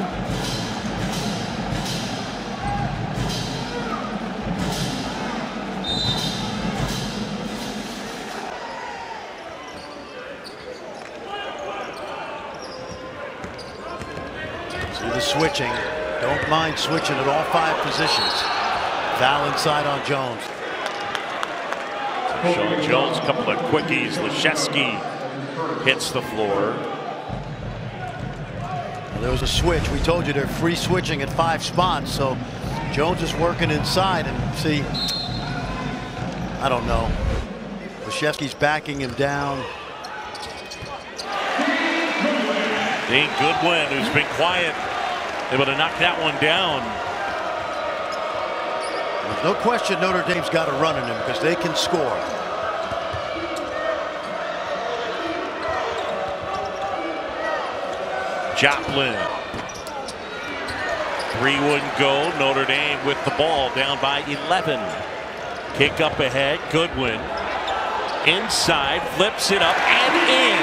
See the switching. Don't mind switching at all 5 positions. Foul inside on Jones. Sean Jones, a couple of quickies. Leschewski hits the floor. Well, there was a switch. We told you they're free switching at 5 spots. So Jones is working inside, and see, I don't know. Leschewski's backing him down. Dean Goodwin, who's been quiet, able to knock that one down. There's no question Notre Dame's got a run in him because they can score. Joplin. 3 wouldn't go. Notre Dame with the ball down by 11. Kick up ahead. Goodwin inside, flips it up and in.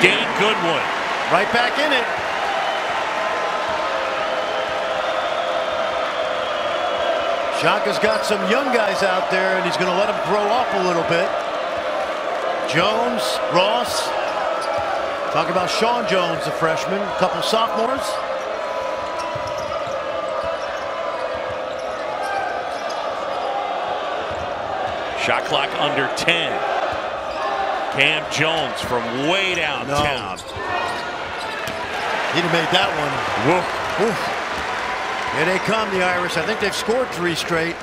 Dane Goodwin. Right back in it. Shaka's got some young guys out there, and he's going to let them grow up a little bit. Jones, Ross. Talking about Sean Jones, the freshman. A couple sophomores. Shot clock under 10. Cam Jones from way downtown. No. He'd have made that one. Woof. Oof. Here they come, the Irish. I think they've scored 3 straight.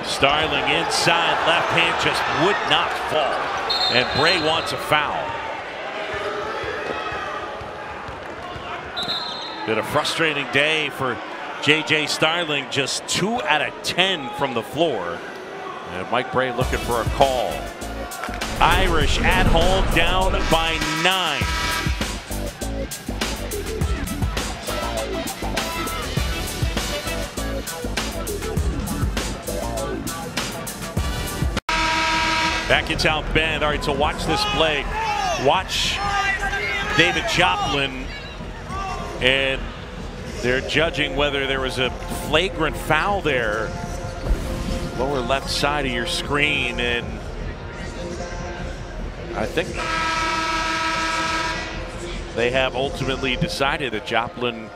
Starling inside, left hand just would not fall. And Bray wants a foul. Been a frustrating day for J.J. Starling, just 2 out of 10 from the floor. And Mike Bray looking for a call. Irish at home down by 9. Back in South Bend. All right, so watch this play. Watch David Joplin, and they're judging whether there was a flagrant foul there. Lower left side of your screen, and I think they have ultimately decided that Joplin.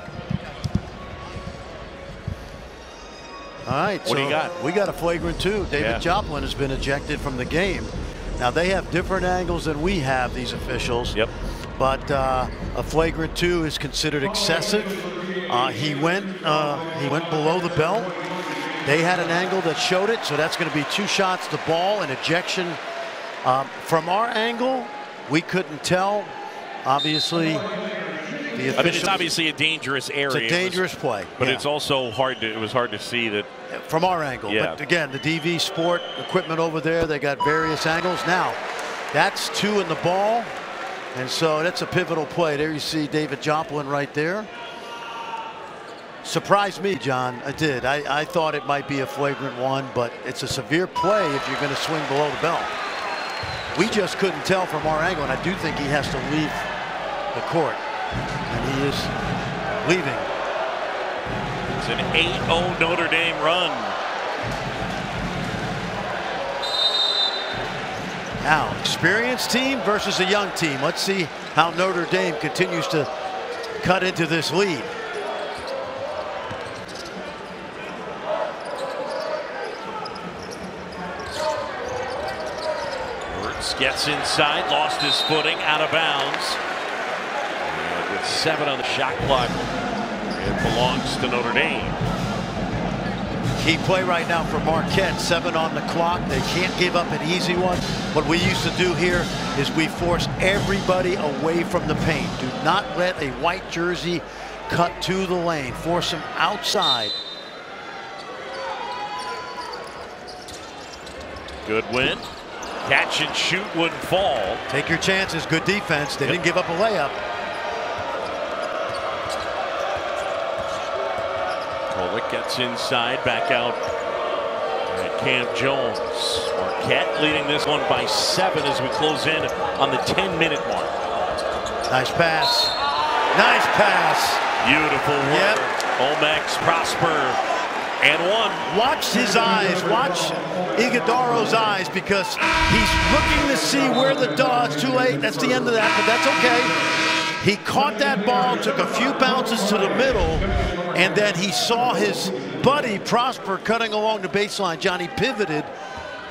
All right, what do you got? We got a flagrant 2. David Joplin has been ejected from the game. Now they have different angles than we have, these officials. Yep. But a flagrant 2 is considered excessive. He went below the belt. They had an angle that showed it, so that's going to be 2 shots to ball and ejection. From our angle, we couldn't tell. Obviously, the officials, I mean, it's obviously a dangerous area. It's a dangerous play, but it's also hard to. It was hard to see that from our angle. Yeah. But again, the DV Sport equipment over there, they got various angles. Now, that's 2 in the ball, and so that's a pivotal play. There you see David Joplin right there. Surprised me, John. I did. I thought it might be a flagrant 1, but it's a severe play if you're going to swing below the belt. We just couldn't tell from our angle, and I do think he has to leave the court, and he is leaving. It's an 8-0 Notre Dame run. Now, experienced team versus a young team. Let's see how Notre Dame continues to cut into this lead. Gets inside, lost his footing, out of bounds. And with 7 on the shot clock, it belongs to Notre Dame. Key play right now for Marquette. 7 on the clock. They can't give up an easy one. What we used to do here is we force everybody away from the paint. Do not let a white jersey cut to the lane. Force them outside. Goodwin. Catch and shoot wouldn't fall. Take your chances. Good defense. They didn't give up a layup. Kolek gets inside, back out. And Cam Jones. Marquette leading this one by 7 as we close in on the 10-minute mark. Nice pass. Nice pass. Beautiful work. Yep. Olmecs, Prosper, and one. Watch his eyes. Watch Iguodaro's eyes, because he's looking to see where the dodge. Too late. That's the end of that, but that's okay. He caught that ball, took a few bounces to the middle, and then he saw his buddy Prosper cutting along the baseline. Johnny pivoted.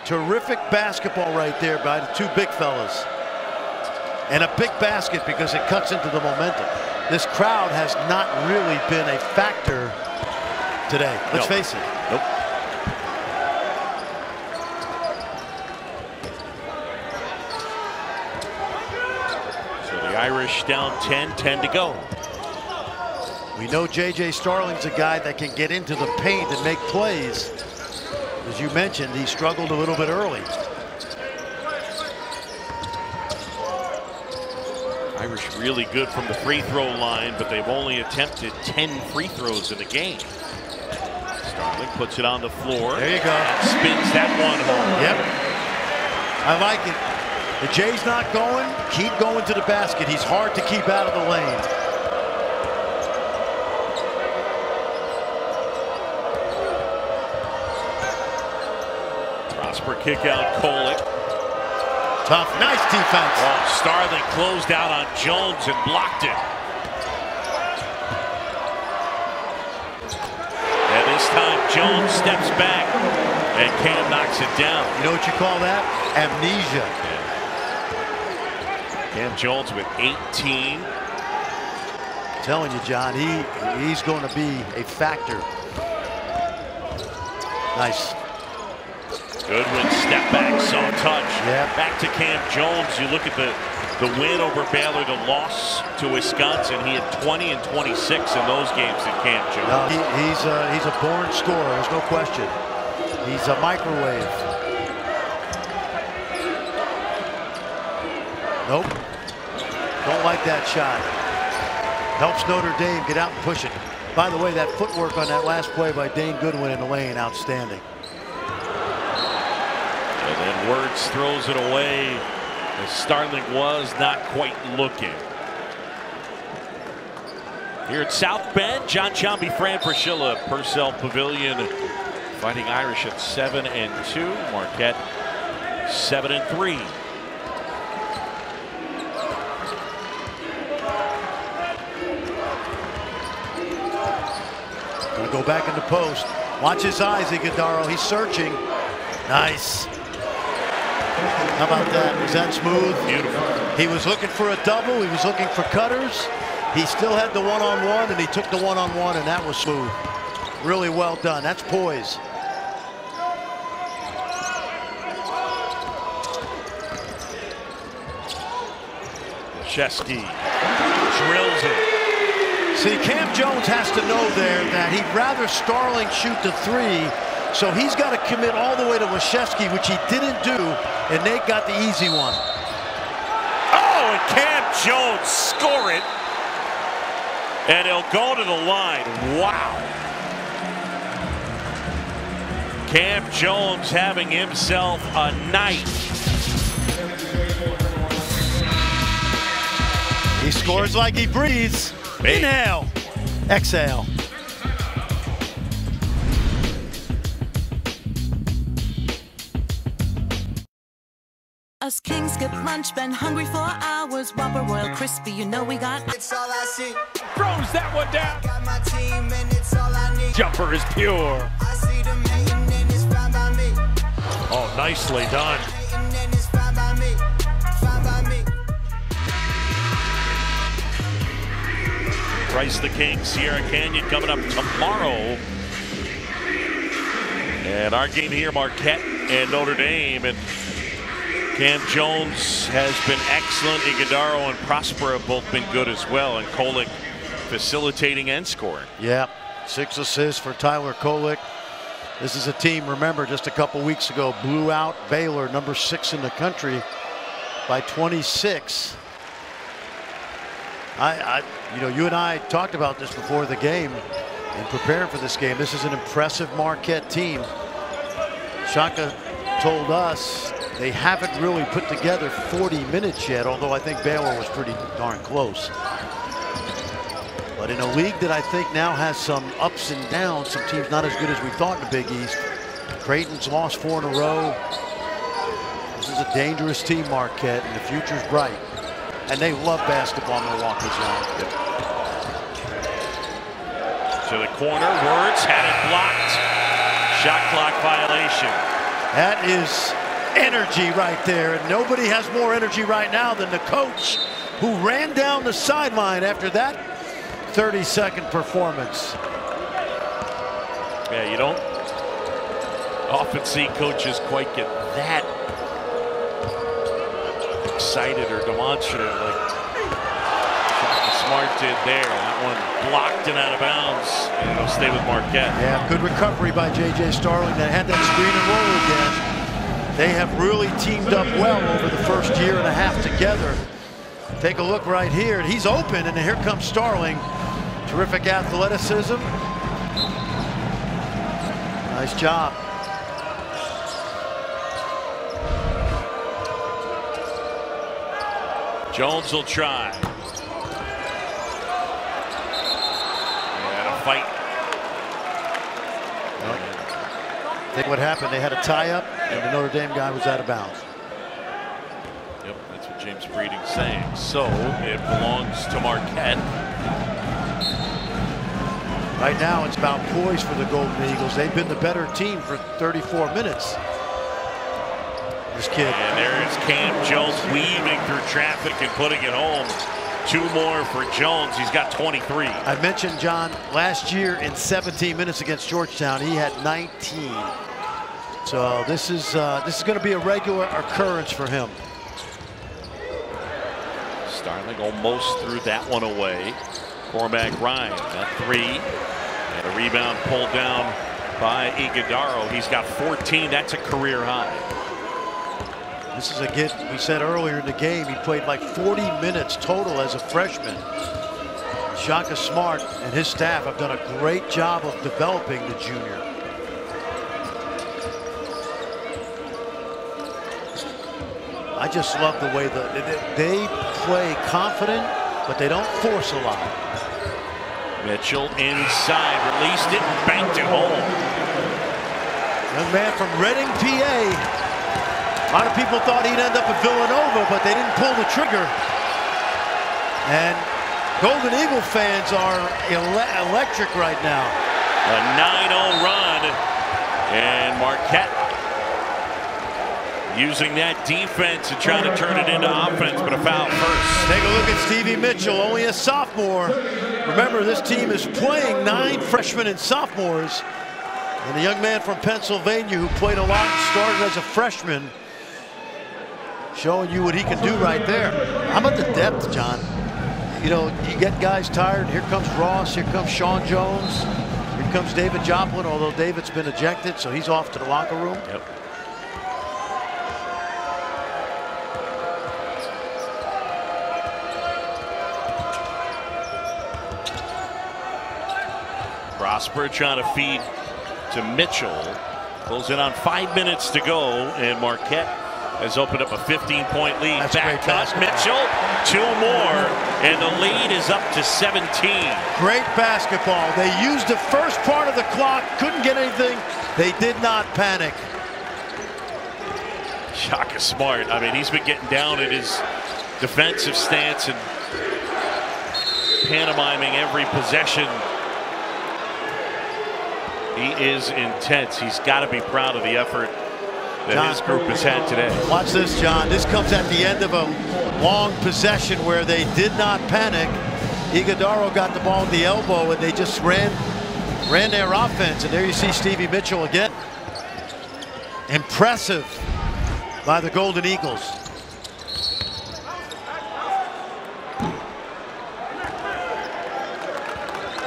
Terrific basketball right there by the two big fellas. And a big basket because it cuts into the momentum. This crowd has not really been a factor today. Let's face it. Nope. So the Irish down 10, 10 to go. We know J.J. Starling's a guy that can get into the paint and make plays. As you mentioned, he struggled a little bit early. Irish really good from the free throw line, but they've only attempted 10 free throws in the game. Starling puts it on the floor. There you go. And spins that one home. Yep. I like it. The Jay's not going. Keep going to the basket. He's hard to keep out of the lane. Prosper kick out Kolek. Tough, nice defense. Oh, Starling closed out on Jones and blocked it. And this time Jones steps back and Cam knocks it down. You know what you call that? Amnesia. Yeah. Cam Jones with 18. I'm telling you, John, he's going to be a factor. Nice. Goodwin step back, zone touch. Yeah. Back to Cam Jones. You look at the win over Baylor, the loss to Wisconsin. He had 20 and 26 in those games at Cam Jones. No, he's a born scorer. There's no question. He's a microwave. Nope. Don't like that shot. Helps Notre Dame get out and push it. By the way, that footwork on that last play by Dane Goodwin in the lane, outstanding. And then Wirtz throws it away as Starling was not quite looking. Here at South Bend, John Chomby, Fran Fraschilla, Purcell Pavilion, Fighting Irish at 7 and 2. Marquette 7 and 3. Gonna go back in the post. Watch his eyes, Iguodaro. He's searching. Nice. How about that? Was that smooth? Beautiful. He was looking for a double. He was looking for cutters. He still had the one-on-one, and he took the one-on-one, and that was smooth. Really well done. That's poise. Chesky drills it. See, Cam Jones has to know there that he'd rather Starling shoot the three, so he's got to commit all the way to Washevsky, which he didn't do, and Nate got the easy one. Oh, and Cam Jones score it, and he'll go to the line. Wow. Cam Jones having himself a night. He scores like he breathes. Inhale, exhale. Us kings skip lunch, been hungry for hours. Whopper Royal Crispy, you know we got. It's all I see. Throws that one down. Got my team and it's all I need. Jumper is pure. I see them hating and it's fine by me. Oh, nicely done. Hating and it's fine by me. Fine by me. Christ the King, Sierra Canyon coming up tomorrow. And our game here, Marquette and Notre Dame, and Cam Jones has been excellent. Iguodaro and Prosper have both been good as well, and Kolek facilitating and scoring. Yeah, 6 assists for Tyler Kolek. This is a team, remember, just a couple weeks ago blew out Baylor, number 6 in the country, by 26. You know, you and I talked about this before the game and preparing for this game. This is an impressive Marquette team. Shaka told us they haven't really put together 40 minutes yet, although I think Baylor was pretty darn close. But in a league that I think now has some ups and downs, some teams not as good as we thought in the Big East. Creighton's lost 4 in a row. This is a dangerous team, Marquette, and the future's bright. And they love basketball, Milwaukee's young. To the corner, Words had it blocked. Shot clock violation. That is energy right there, and nobody has more energy right now than the coach who ran down the sideline after that 30-second performance. Yeah, you don't often see coaches quite get that excited or demonstrative like Shaka Smart did there. That one blocked and out of bounds, and it'll stay with Marquette. Yeah, good recovery by J.J. Starling. That had that screen and roll again. They have really teamed up well over the first year and a half together. Take a look right here. He's open, and here comes Starling. Terrific athleticism. Nice job. Jones will try. And a fight. I think what happened, they had a tie-up, and the Notre Dame guy was out of bounds. Yep, that's what James Breeding's saying. So it belongs to Marquette. Right now, it's about poise for the Golden Eagles. They've been the better team for 34 minutes. This kid. And there is Cam Jones weaving through traffic and putting it home. 2 more for Jones. He's got 23. I mentioned, John, last year in 17 minutes against Georgetown, he had 19. So this is going to be a regular occurrence for him. Starling almost threw that one away. Cormac Ryan, that 3. And a rebound pulled down by Iguodaro. He's got 14. That's a career high. This is a kid, we said earlier in the game, he played like 40 minutes total as a freshman. Shaka Smart and his staff have done a great job of developing the junior. I just love the way that they play confident, but they don't force a lot. Mitchell inside, released it, banked it home. Young man from Reading, PA. A lot of people thought he'd end up at Villanova, but they didn't pull the trigger. And Golden Eagle fans are electric right now. A 9-0 run, and Marquette using that defense and trying to turn it into offense, but a foul first. Take a look at Stevie Mitchell, only a sophomore. Remember, this team is playing 9 freshmen and sophomores. And the young man from Pennsylvania who played a lot and started as a freshman, showing you what he can do right there. How about the depth, John? You know, you get guys tired. Here comes Ross. Here comes Sean Jones. Here comes David Joplin, although David's been ejected, so he's off to the locker room. Yep. Prosper trying to feed to Mitchell. Close in on 5 minutes to go, and Marquette has opened up a 15-point lead. That's back cut, Mitchell, 2 more, and the lead is up to 17. Great basketball. They used the first part of the clock, couldn't get anything. They did not panic. Shaka Smart, I mean, he's been getting down at his defensive stance and pantomiming every possession. He is intense. He's got to be proud of the effort that his group has had today. Watch this, John. This comes at the end of a long possession where they did not panic. Iguodaro got the ball at the elbow, and they just ran their offense. And there you see Stevie Mitchell again. Impressive by the Golden Eagles.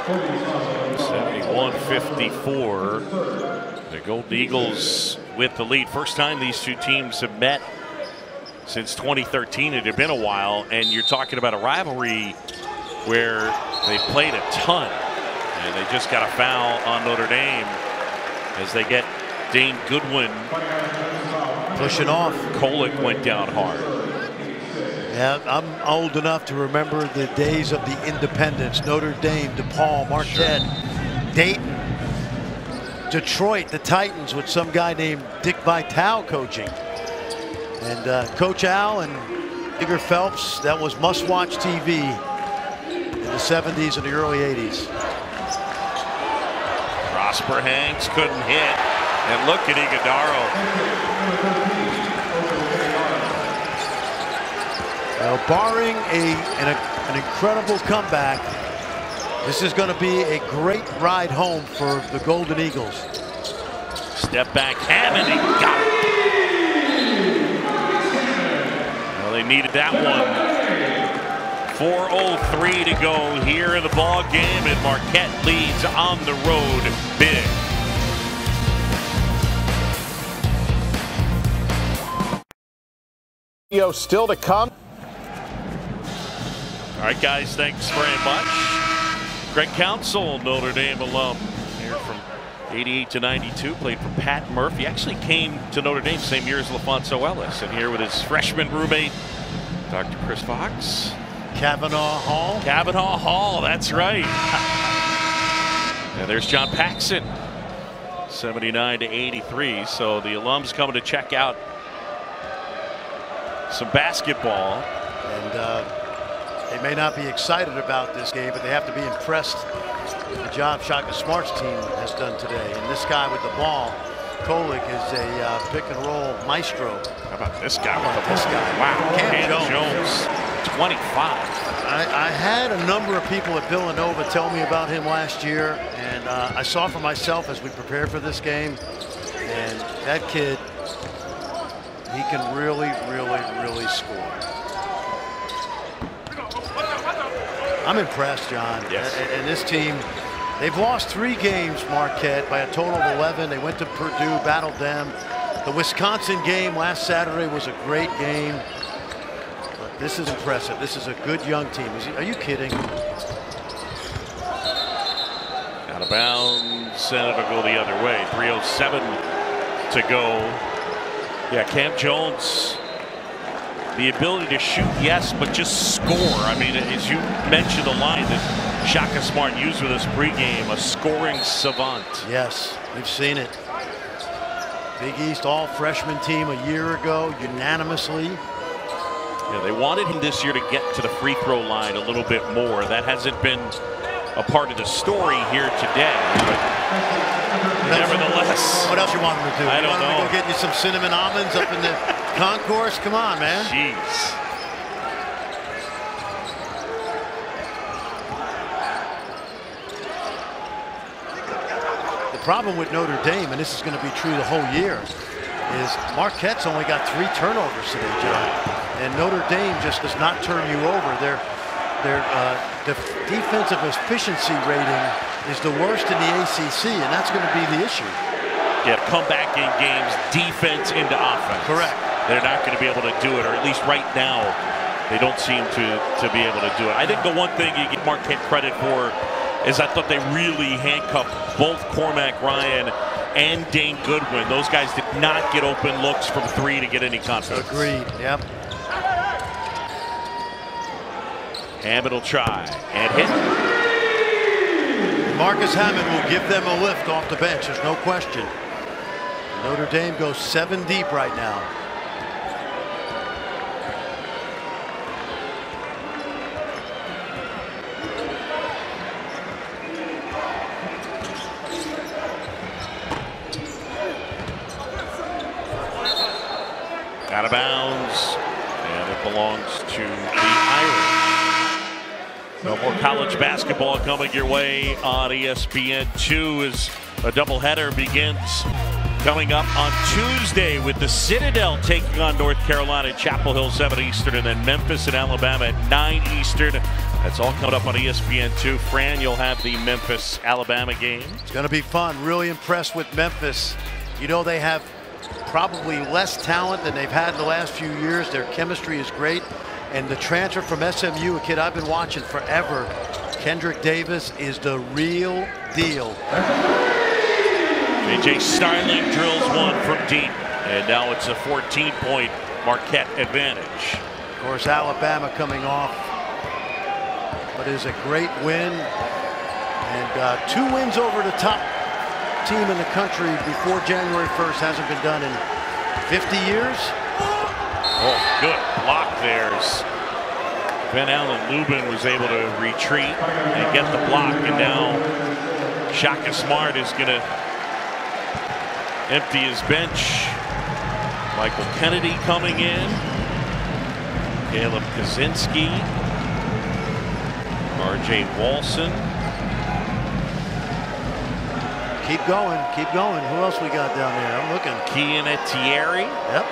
(71-54). The Golden Eagles with the lead. First time these two teams have met since 2013. It had been a while, and you're talking about a rivalry where they played a ton, and they just got a foul on Notre Dame as they get Dane Goodwin pushing off. Kolick went down hard. Yeah, I'm old enough to remember the days of the independents. Notre Dame, DePaul, Marquette, Dayton, Detroit, the Titans with some guy named Dick Vitale coaching. And Coach Al and Edgar Phelps, that was must-watch TV in the 70s and the early 80s. Prosper Hanks couldn't hit. And look at Iguodaro. Now, barring an incredible comeback, this is going to be a great ride home for the Golden Eagles. Step back, Hammond, he got it. Well, they needed that one. 4:03 to go here in the ball game, and Marquette leads on the road big. Still to come. All right, guys, thanks very much. Greg Council, Notre Dame alum, here from 88 to 92, played for Pat Murphy. Actually came to Notre Dame same year as LaFonso Ellis, and here with his freshman roommate, Dr. Chris Fox. Kavanaugh Hall. Kavanaugh Hall, that's right. And there's John Paxson, 79 to 83. So the alums coming to check out some basketball. And they may not be excited about this game, but they have to be impressed with the job Shaka Smart's team has done today. And this guy with the ball, Kolick, is a pick and roll maestro. How about this guy? This guy? Wow, Cam Jones, 25. I had a number of people at Villanova tell me about him last year, and I saw for myself as we prepared for this game. And that kid, he can really, really, really score. I'm impressed, John. Yes. And this team, they've lost 3 games, Marquette, by a total of 11. They went to Purdue, battled them. The Wisconsin game last Saturday was a great game. But this is impressive. This is a good young team. Are you kidding? Out of bounds, and it'll go the other way. 3:07 to go. Yeah, Cam Jones, the ability to shoot, yes, but just score. I mean, as you mentioned, the line that Shaka Smart used with us pregame, a scoring savant. Yes, we've seen it. Big East all-freshman team a year ago, unanimously. Yeah, they wanted him this year to get to the free throw line a little bit more. That hasn't been a part of the story here today. But nevertheless, what else you want him to do? I don't know. Go get you some cinnamon almonds up in the concourse? Come on, man. Jeez. The problem with Notre Dame, and this is going to be true the whole year, is Marquette's only got 3 turnovers today, John. And Notre Dame just does not turn you over. Their defensive efficiency rating is the worst in the ACC, and that's going to be the issue. Yeah, comeback in games, defense into offense. Correct. They're not going to be able to do it, or at least right now, they don't seem to be able to do it. I think the one thing you give Marquette credit for is I thought they really handcuffed both Cormac Ryan and Dane Goodwin. Those guys did not get open looks from 3 to get any confidence. Agreed. Yep. Hammond will try and hit. Marcus Hammond will give them a lift off the bench. There's no question. Notre Dame goes 7 deep right now. Out of bounds, and it belongs to the Irish. No more college basketball coming your way on ESPN2 as a doubleheader begins Coming up on Tuesday with the Citadel taking on North Carolina, Chapel Hill 7 Eastern, and then Memphis and Alabama at 9 Eastern. That's all coming up on ESPN2. Fran, you'll have the Memphis-Alabama game. It's going to be fun. Really impressed with Memphis. You know, they have probably less talent than they've had in the last few years. Their chemistry is great. And the transfer from SMU, a kid I've been watching forever, Kendrick Davis, is the real deal. J.J. Starling drills one from deep. And now it's a 14-point Marquette advantage. Of course, Alabama coming off what is a great win. And 2 wins over the top team in the country before January 1st hasn't been done in 50 years. Oh, good block there. Ben Allen Lubin was able to retreat and get the block, and now Shaka Smart is going to empty his bench. Michael Kennedy coming in. Caleb Kaczynski. R.J. Walson. Keep going, keep going. Who else we got down there? I'm looking. Kian Etieri. Yep.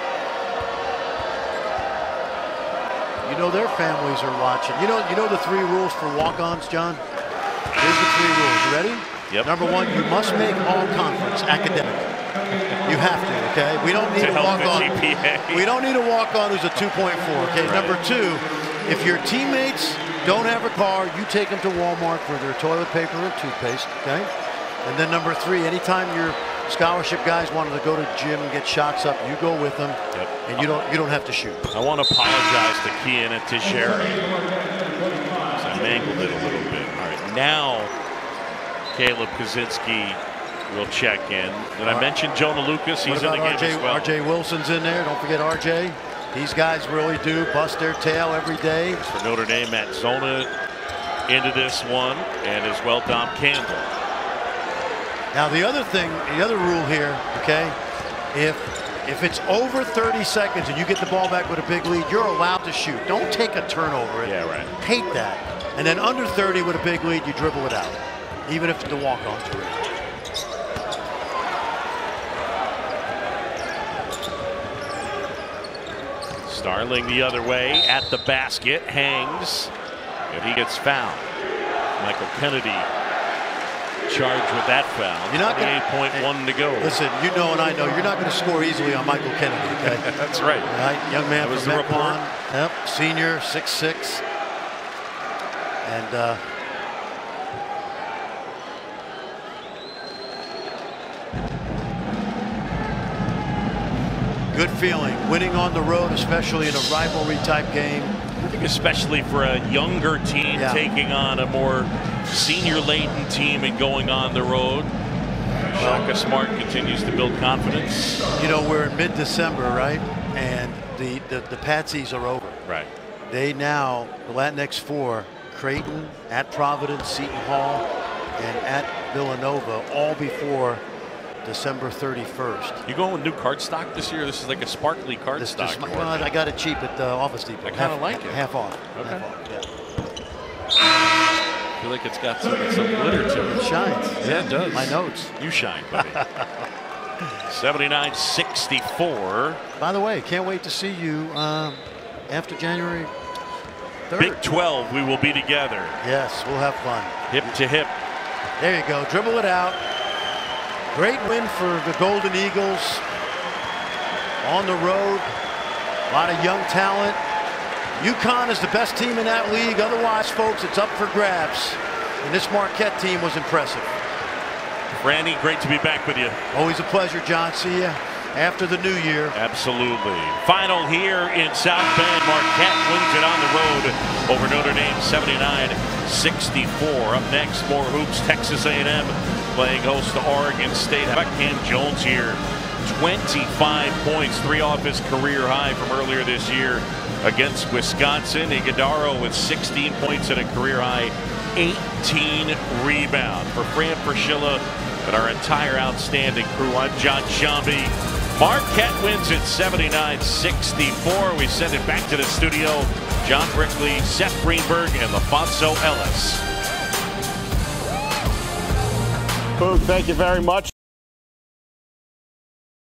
You know their families are watching. You know the 3 rules for walk-ons, John? Here's the 3 rules. You ready? Yep. Number 1, you must make all conference academic. You have to, okay? We don't need a walk-on. We don't need a walk-on who's a 2.4, okay? Right. Number 2, if your teammates don't have a car, you take them to Walmart for their toilet paper and toothpaste, okay? And then number 3, anytime your scholarship guys wanted to go to the gym and get shots up, you go with them. Yep. And you don't have to shoot. I want to apologize to Kian and Teixeira. I mangled it a little bit. All right, now Caleb Kaczynski will check in. Did I mention Jonah Lucas? He's in the game as well. R.J. Wilson's in there. Don't forget R.J. These guys really do bust their tail every day. For Notre Dame, Matt Zona into this one, and as well Dom Campbell. Now the other thing, the other rule here, okay, if it's over 30 seconds and you get the ball back with a big lead, you're allowed to shoot. Don't take a turnover. Yeah, right. Hate that. And then under 30 with a big lead, you dribble it out, even if the walk-on's to it. Starling the other way at the basket, hangs, and he gets fouled. Michael Kennedy charged with that foul. You're not 8.1 to go. Listen, you know and I know you're not going to score easily on Michael Kennedy, okay? That's right. Young man from Mequon. Yep, senior, 6'6". And good feeling winning on the road, especially in a rivalry type game. I think especially for a younger team taking on a more senior-laden team and going on the road. Shaka Smart continues to build confidence. You know, we're in mid-December, right? And the Patsies are over. Right. They now, the Latinx 4, Creighton, at Providence, Seton Hall, and at Villanova, all before December 31st. You going with new cardstock this year? This is like a sparkly cardstock. I got it cheap at Office Depot. I kind of like it. Half off. Okay. Half off, yeah. I feel like it's got some glitter to it. It shines. Yeah, it does. My notes. You shine, buddy. 79-64. By the way, can't wait to see you after January 3rd. Big 12, we will be together. Yes, we'll have fun. Hip to hip. There you go. Dribble it out. Great win for the Golden Eagles. On the road. A lot of young talent. UConn is the best team in that league. Otherwise, folks, it's up for grabs. And this Marquette team was impressive. Randy, great to be back with you. Always a pleasure, John. See you after the new year. Absolutely. Final here in South Bend. Marquette wins it on the road over Notre Dame, 79-64. Up next, more hoops. Texas A&M playing host to Oregon State. How about Cam Jones here? 25 points, 3 off his career high from earlier this year against Wisconsin. Iguodaro with 16 points and a career high 18 rebounds. For Fran Fraschilla and our entire outstanding crew, I'm John Shambi. Marquette wins it 79-64. We send it back to the studio. John Brickley, Seth Greenberg, and LaFonso Ellis. Boog, thank you very much.